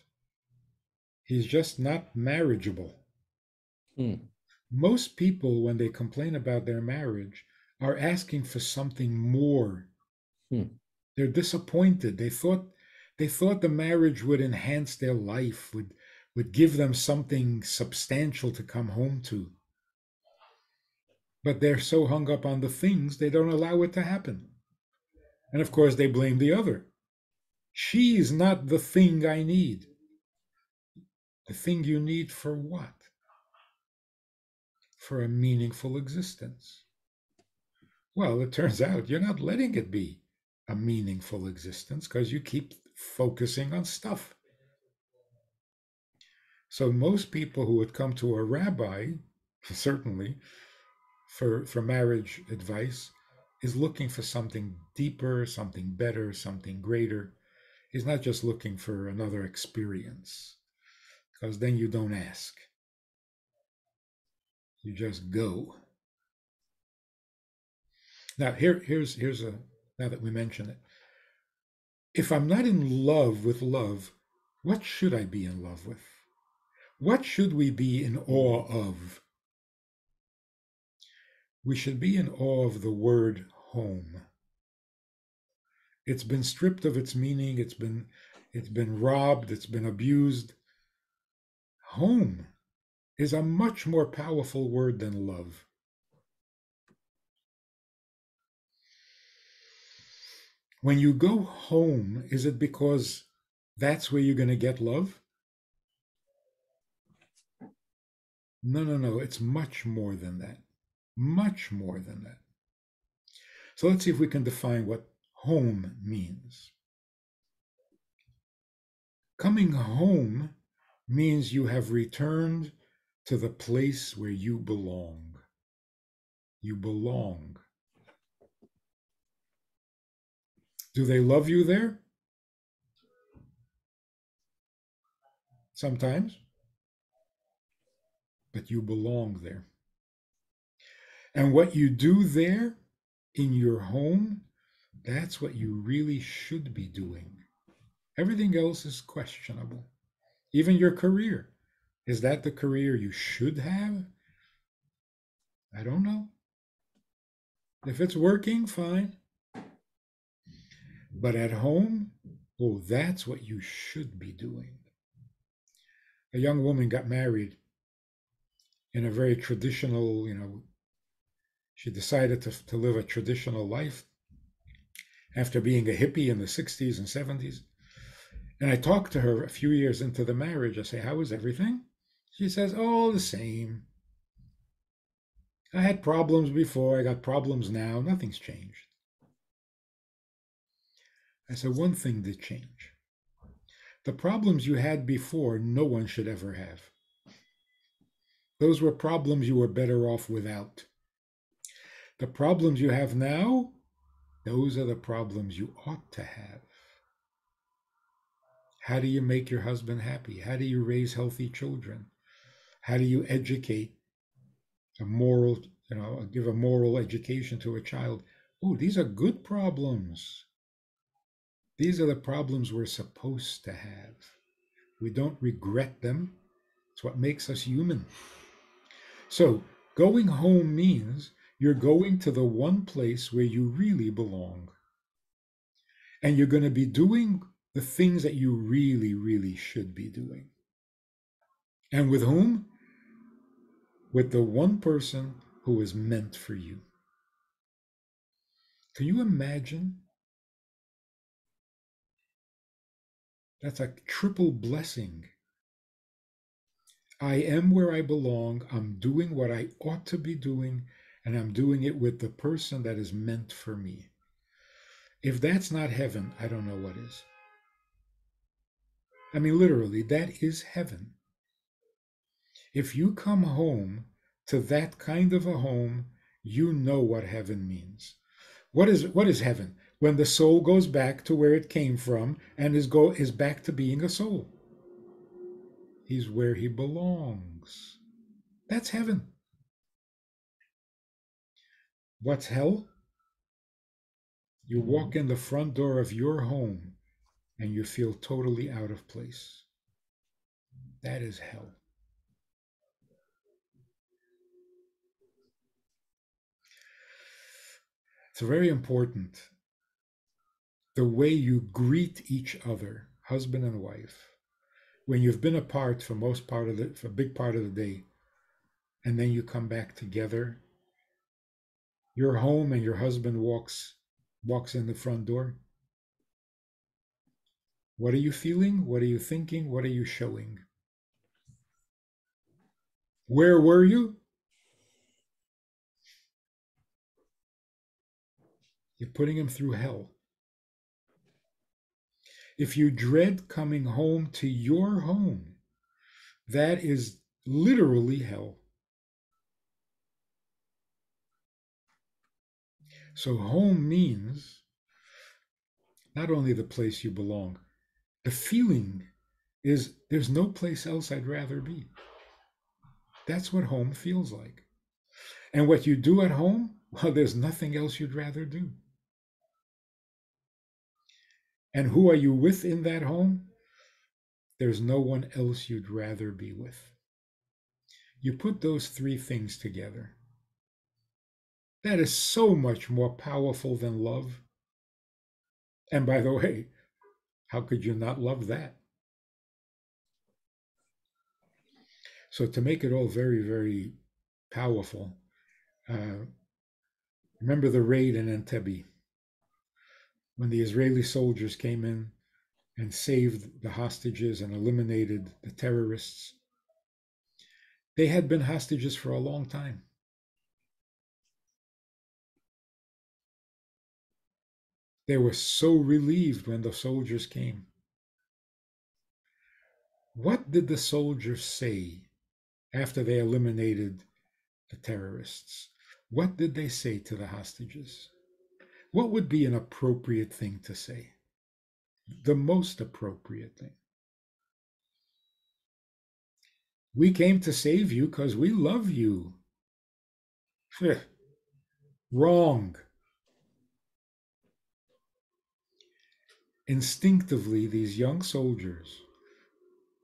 He's just not marriageable. Most people, when they complain about their marriage, are asking for something more. They're disappointed. They thought the marriage would enhance their life, would give them something substantial to come home to. But they're so hung up on the things, they don't allow it to happen. And of course, they blame the other. She's not the thing I need. The thing you need for what? For a meaningful existence. Well, it turns out you're not letting it be a meaningful existence because you keep focusing on stuff. So most people who would come to a rabbi, certainly, for marriage advice, is looking for something deeper, something better, something greater. He's not just looking for another experience, because then you don't ask. You just go. Now, here's now that we mention it. If I'm not in love with love, what should I be in love with? What should we be in awe of? We should be in awe of the word home. It's been stripped of its meaning, it's been robbed, it's been abused. Home is a much more powerful word than love. When you go home, is it because that's where you're going to get love? No. It's much more than that. Much more than that. So let's see if we can define what home means. Coming home means you have returned to the place where you belong. You belong. Do they love you there? Sometimes. But you belong there. And what you do there in your home, that's what you really should be doing. Everything else is questionable. Even your career. Is that the career you should have? I don't know. If it's working, fine. But at home, oh, that's what you should be doing. A young woman got married in a very traditional, she decided to live a traditional life after being a hippie in the 60s and 70s. And I talked to her a few years into the marriage. I say, how is everything? She says, all the same. I had problems before. I got problems now. Nothing's changed. I said, one thing did change. The problems you had before, no one should ever have. Those were problems you were better off without. The problems you have now, those are the problems you ought to have. How do you make your husband happy? How do you raise healthy children? How do you educate a moral, give a moral education to a child? Oh, these are good problems. These are the problems we're supposed to have. We don't regret them. It's what makes us human. So going home means you're going to the one place where you really belong. And you're going to be doing the things that you really, really should be doing. And with whom? With the one person who is meant for you. Can you imagine That's a triple blessing. I am where I belong. I'm doing what I ought to be doing, and I'm doing it with the person that is meant for me. If that's not heaven, I don't know what is. I mean, literally, that is heaven. If you come home to that kind of a home, you know what heaven means. What is heaven? When the soul goes back to where it came from and is back to being a soul. He's where he belongs. That's heaven. What's hell? You walk in the front door of your home and you feel totally out of place. That is hell. It's very important. The way you greet each other, husband and wife, when you've been apart for a big part of the day, and then you come back together, you're home and your husband walks in the front door. What are you feeling? What are you thinking? What are you showing? Where were you? You're putting him through hell. If you dread coming home to your home, that is literally hell. So home means not only the place you belong, the feeling is there's no place else I'd rather be. That's what home feels like. And what you do at home, well, there's nothing else you'd rather do. And who are you with in that home? There's no one else you'd rather be with. You put those three things together. That is so much more powerful than love. And by the way, how could you not love that? So to make it all very, very powerful, remember the raid in Entebbe when the Israeli soldiers came in and saved the hostages and eliminated the terrorists. They had been hostages for a long time. They were so relieved when the soldiers came. What did the soldiers say after they eliminated the terrorists? What did they say to the hostages? What would be an appropriate thing to say? The most appropriate thing. We came to save you because we love you. Wrong. Instinctively, these young soldiers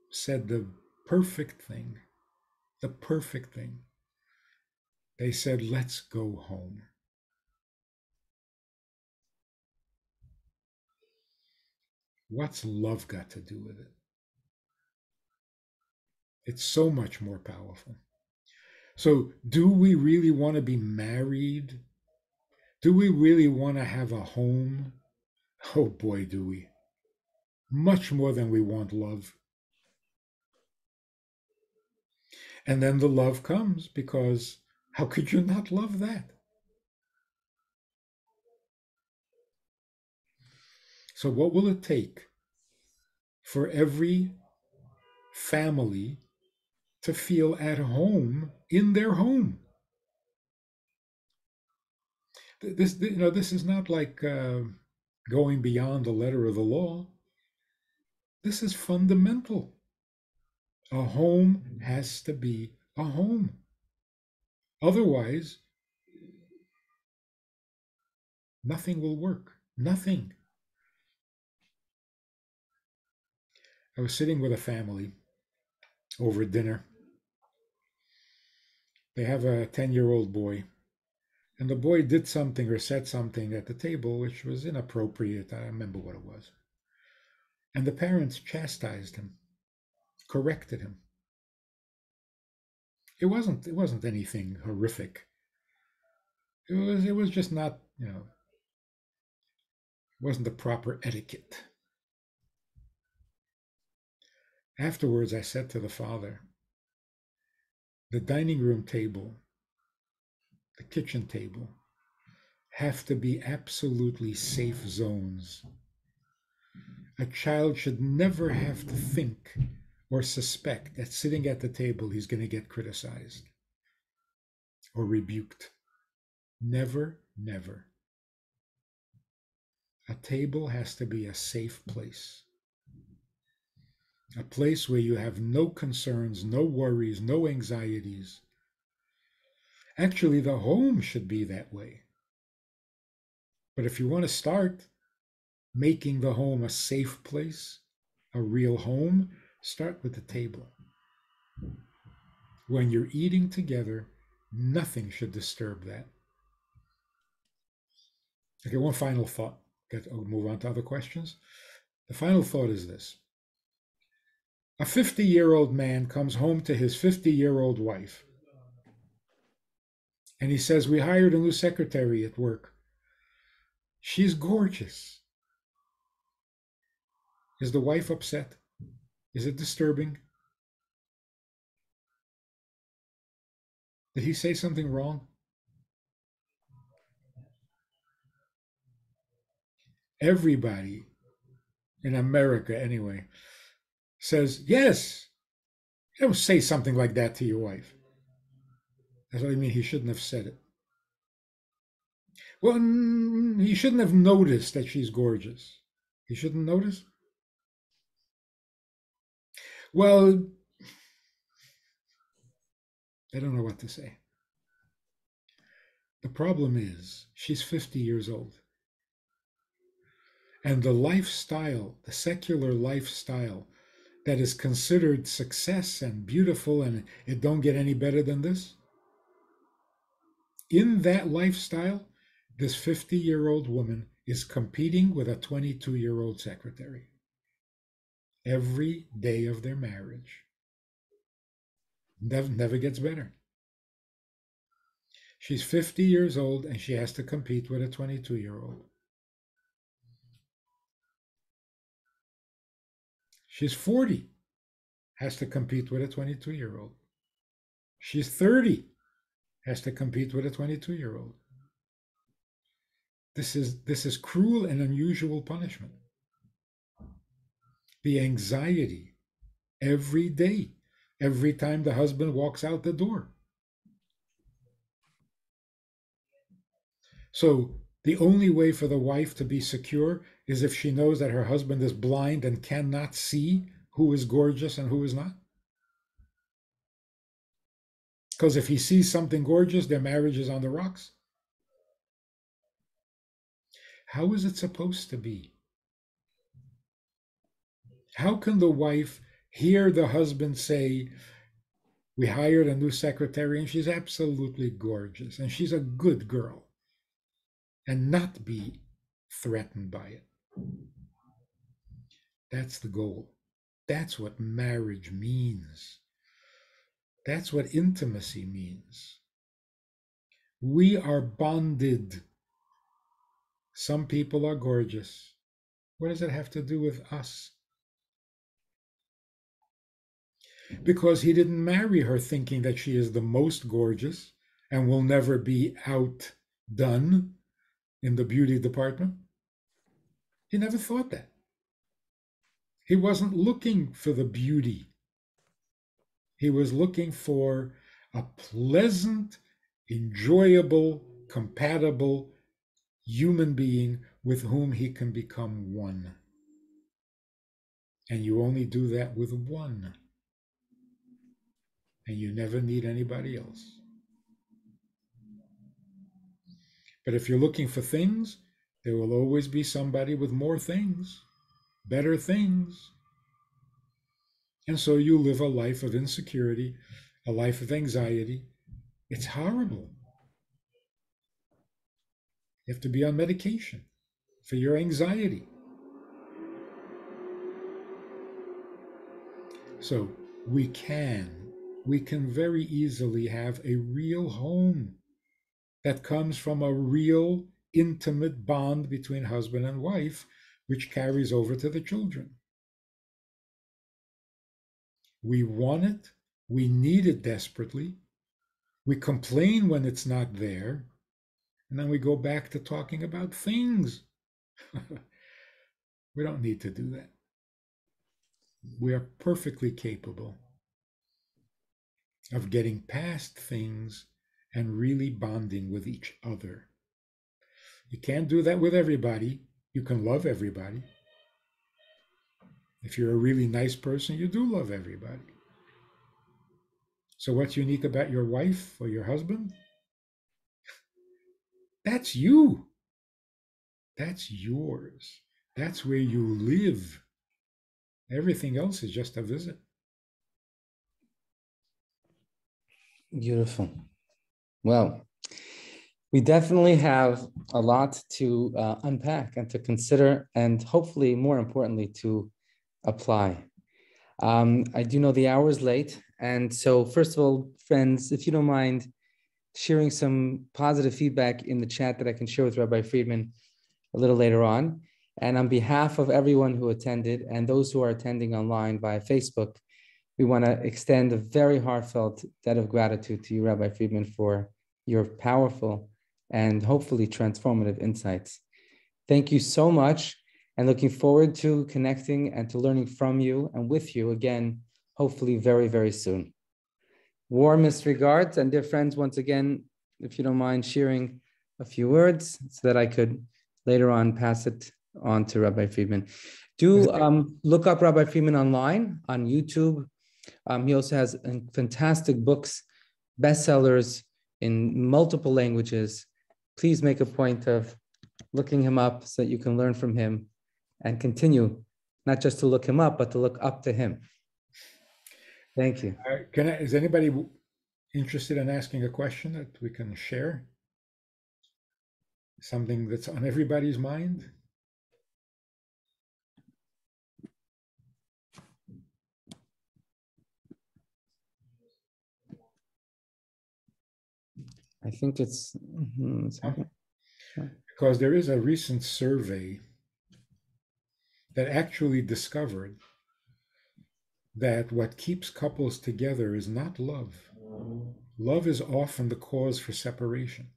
said the perfect thing. The perfect thing. They said, let's go home. What's love got to do with it? It's so much more powerful. So, do we really want to be married? Do we really want to have a home? Oh boy, do we. Much more than we want love. And then the love comes because how could you not love that? So, what will it take for every family to feel at home in their home? This is not like going beyond the letter of the law. This is fundamental. A home has to be a home. Otherwise, nothing will work. Nothing. I was sitting with a family over dinner. They have a 10-year-old boy. And the boy did something or said something at the table which was inappropriate. I remember what it was. And the parents chastised him, corrected him. It wasn't anything horrific. It was just not, it wasn't the proper etiquette. Afterwards, I said to the father, the dining room table, the kitchen table, have to be absolutely safe zones. A child should never have to think or suspect that sitting at the table he's going to get criticized or rebuked. Never, never. A table has to be a safe place. A place where you have no concerns, no worries, no anxieties. Actually, the home should be that way. But if you want to start making the home a safe place, a real home, start with the table. When you're eating together, nothing should disturb that. Okay, one final thought. I'll move on to other questions. The final thought is this. A 50-year-old man comes home to his 50-year-old wife, and he says, we hired a new secretary at work. She's gorgeous. Is the wife upset? Is it disturbing? Did he say something wrong? Everybody in America, anyway, says, yes, you don't say something like that to your wife. That's what I mean. He shouldn't have said it. Well, he shouldn't have noticed that she's gorgeous. He shouldn't notice? Well, I don't know what to say. The problem is she's 50 years old. And the lifestyle, the secular lifestyle that is considered success and beautiful, and it don't get any better than this. In that lifestyle, this 50-year-old woman is competing with a 22-year-old secretary every day of their marriage. Never gets better. She's 50 years old and she has to compete with a 22-year-old. She's 40, has to compete with a 22-year-old. She's 30, has to compete with a 22-year-old. This is cruel and unusual punishment. The anxiety every day, every time the husband walks out the door. So the only way for the wife to be secure is if she knows that her husband is blind and cannot see who is gorgeous and who is not. Because if he sees something gorgeous, their marriage is on the rocks. How is it supposed to be? How can the wife hear the husband say, we hired a new secretary and she's absolutely gorgeous and she's a good girl, and not be threatened by it? That's the goal. That's what marriage means. That's what intimacy means. We are bonded. Some people are gorgeous. What does it have to do with us? Because he didn't marry her thinking that she is the most gorgeous and will never be outdone in the beauty department. He never thought that. He wasn't looking for the beauty. He was looking for a pleasant, enjoyable, compatible human being with whom he can become one. And you only do that with one. And you never need anybody else. But if you're looking for things, there will always be somebody with more things, better things. And so you live a life of insecurity, a life of anxiety. It's horrible. You have to be on medication for your anxiety. So we can very easily have a real home that comes from a real intimate bond between husband and wife, which carries over to the children. We want it. We need it desperately. We complain when it's not there. And then we go back to talking about things. We don't need to do that. We are perfectly capable of getting past things and really bonding with each other. You can't do that with everybody. You can love everybody. If you're a really nice person, you do love everybody. So what's unique about your wife or your husband? That's you. That's yours. That's where you live. Everything else is just a visit. Beautiful. Well, we definitely have a lot to unpack and to consider, and hopefully, more importantly, to apply. I do know the hour is late. And so, first of all, friends, if you don't mind sharing some positive feedback in the chat that I can share with Rabbi Friedman a little later on. And on behalf of everyone who attended and those who are attending online via Facebook, we want to extend a very heartfelt debt of gratitude to you, Rabbi Friedman, for your powerful and hopefully transformative insights. Thank you so much, and looking forward to connecting and to learning from you and with you again, hopefully very, very soon. Warmest regards, and dear friends, once again, if you don't mind sharing a few words so that I could later on pass it on to Rabbi Friedman. Do look up Rabbi Friedman online on YouTube. He also has fantastic books, bestsellers in multiple languages. Please make a point of looking him up so that you can learn from him and continue, not just to look him up, but to look up to him. Thank you. Is anybody interested in asking a question that we can share? Something that's on everybody's mind? I think it's because there is a recent survey that actually discovered that what keeps couples together is not love. Love is often the cause for separation.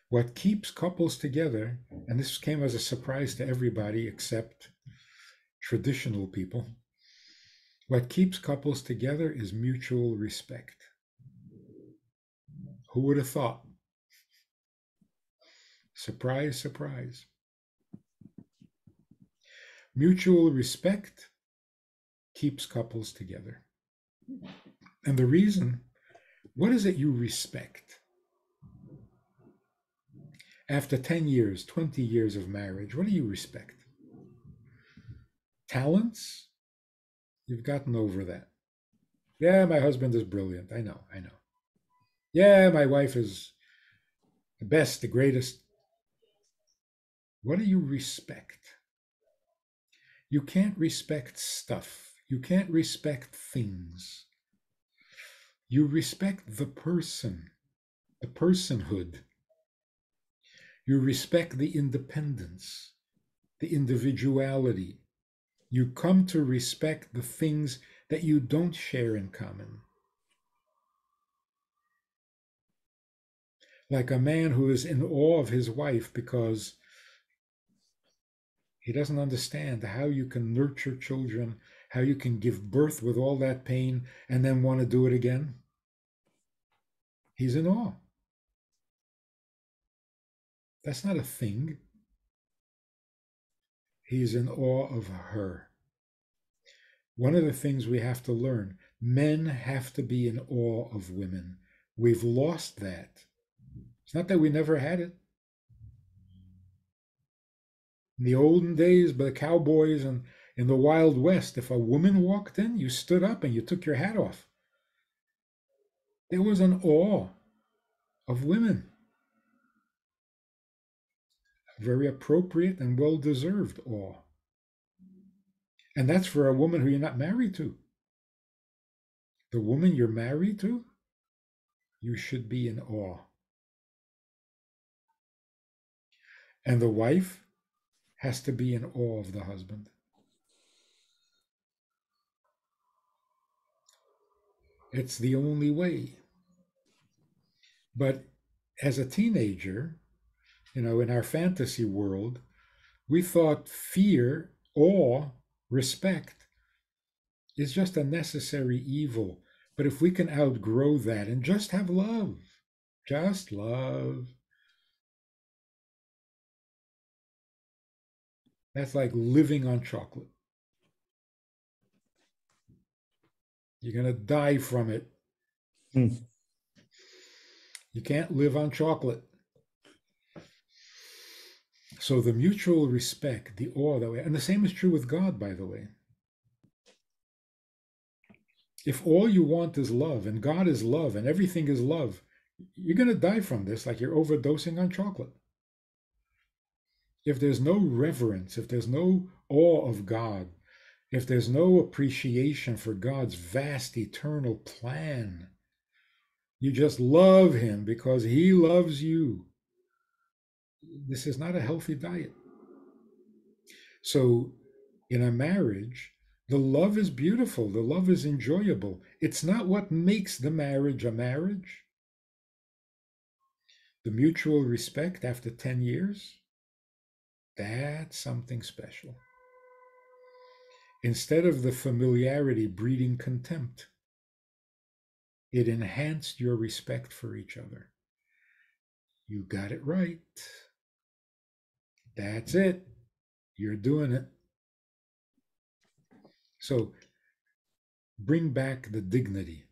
What keeps couples together, and this came as a surprise to everybody except traditional people, what keeps couples together is mutual respect. Who would have thought? Surprise, surprise. Mutual respect keeps couples together. And the reason, what is it you respect? After 10 years, 20 years of marriage, what do you respect? Talents? You've gotten over that. Yeah, my husband is brilliant. I know. Yeah, my wife is the best, the greatest. What do you respect? You can't respect stuff. You can't respect things. You respect the person, the personhood. You respect the independence, the individuality. You come to respect the things that you don't share in common. Like a man who is in awe of his wife because he doesn't understand how you can nurture children, how you can give birth with all that pain and then want to do it again. He's in awe. That's not a thing. He's in awe of her. One of the things we have to learn, men have to be in awe of women. We've lost that. It's not that we never had it. In the olden days, by the cowboys and in the Wild West, if a woman walked in, you stood up and you took your hat off. There was an awe of women. A very appropriate and well-deserved awe. And that's for a woman who you're not married to. The woman you're married to, you should be in awe. And the wife has to be in awe of the husband. It's the only way. But as a teenager, in our fantasy world, we thought fear, awe, respect is just a necessary evil. But if we can outgrow that and just have love, just love, that's like living on chocolate. You're going to die from it. Mm. You can't live on chocolate. So the mutual respect, the awe that way, and the same is true with God, by the way. If all you want is love, and God is love, and everything is love, you're going to die from this like you're overdosing on chocolate. If there's no reverence, if there's no awe of God, if there's no appreciation for God's vast eternal plan, you just love Him because He loves you. This is not a healthy diet. So, in a marriage, the love is beautiful, the love is enjoyable. It's not what makes the marriage a marriage. The mutual respect after 10 years, that's something special. Instead of the familiarity breeding contempt, it enhanced your respect for each other. You got it right. That's it. You're doing it. So bring back the dignity.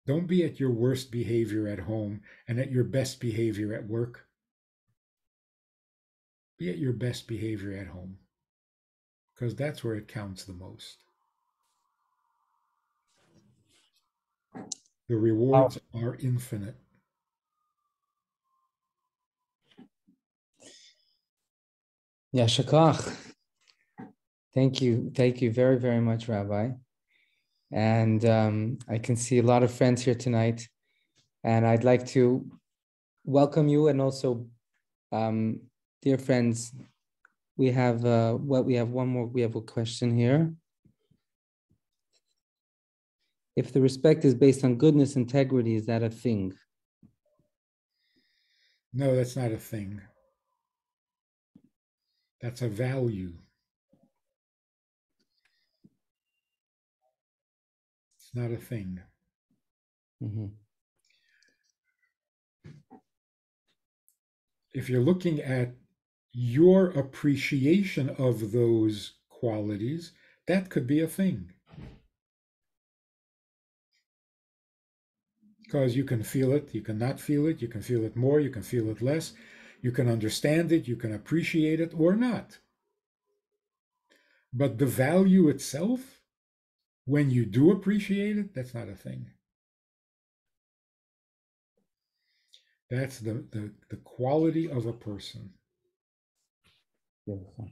Don't be at your worst behavior at home and at your best behavior at work. Be at your best behavior at home, because that's where it counts the most. The rewards are infinite. Yasher koach. Thank you. Thank you very, very much, Rabbi. And I can see a lot of friends here tonight. And I'd like to welcome you, and also, dear friends, we have we have a question here. If the respect is based on goodness, integrity, is that a thing? No, that's not a thing. That's a value. It's not a thing. Mm-hmm. If you're looking at your appreciation of those qualities, that could be a thing. Because you can feel it, you can not feel it, you can feel it more, you can feel it less, you can understand it, you can appreciate it or not. But the value itself, when you do appreciate it, that's not a thing. That's the quality of a person. Beautiful.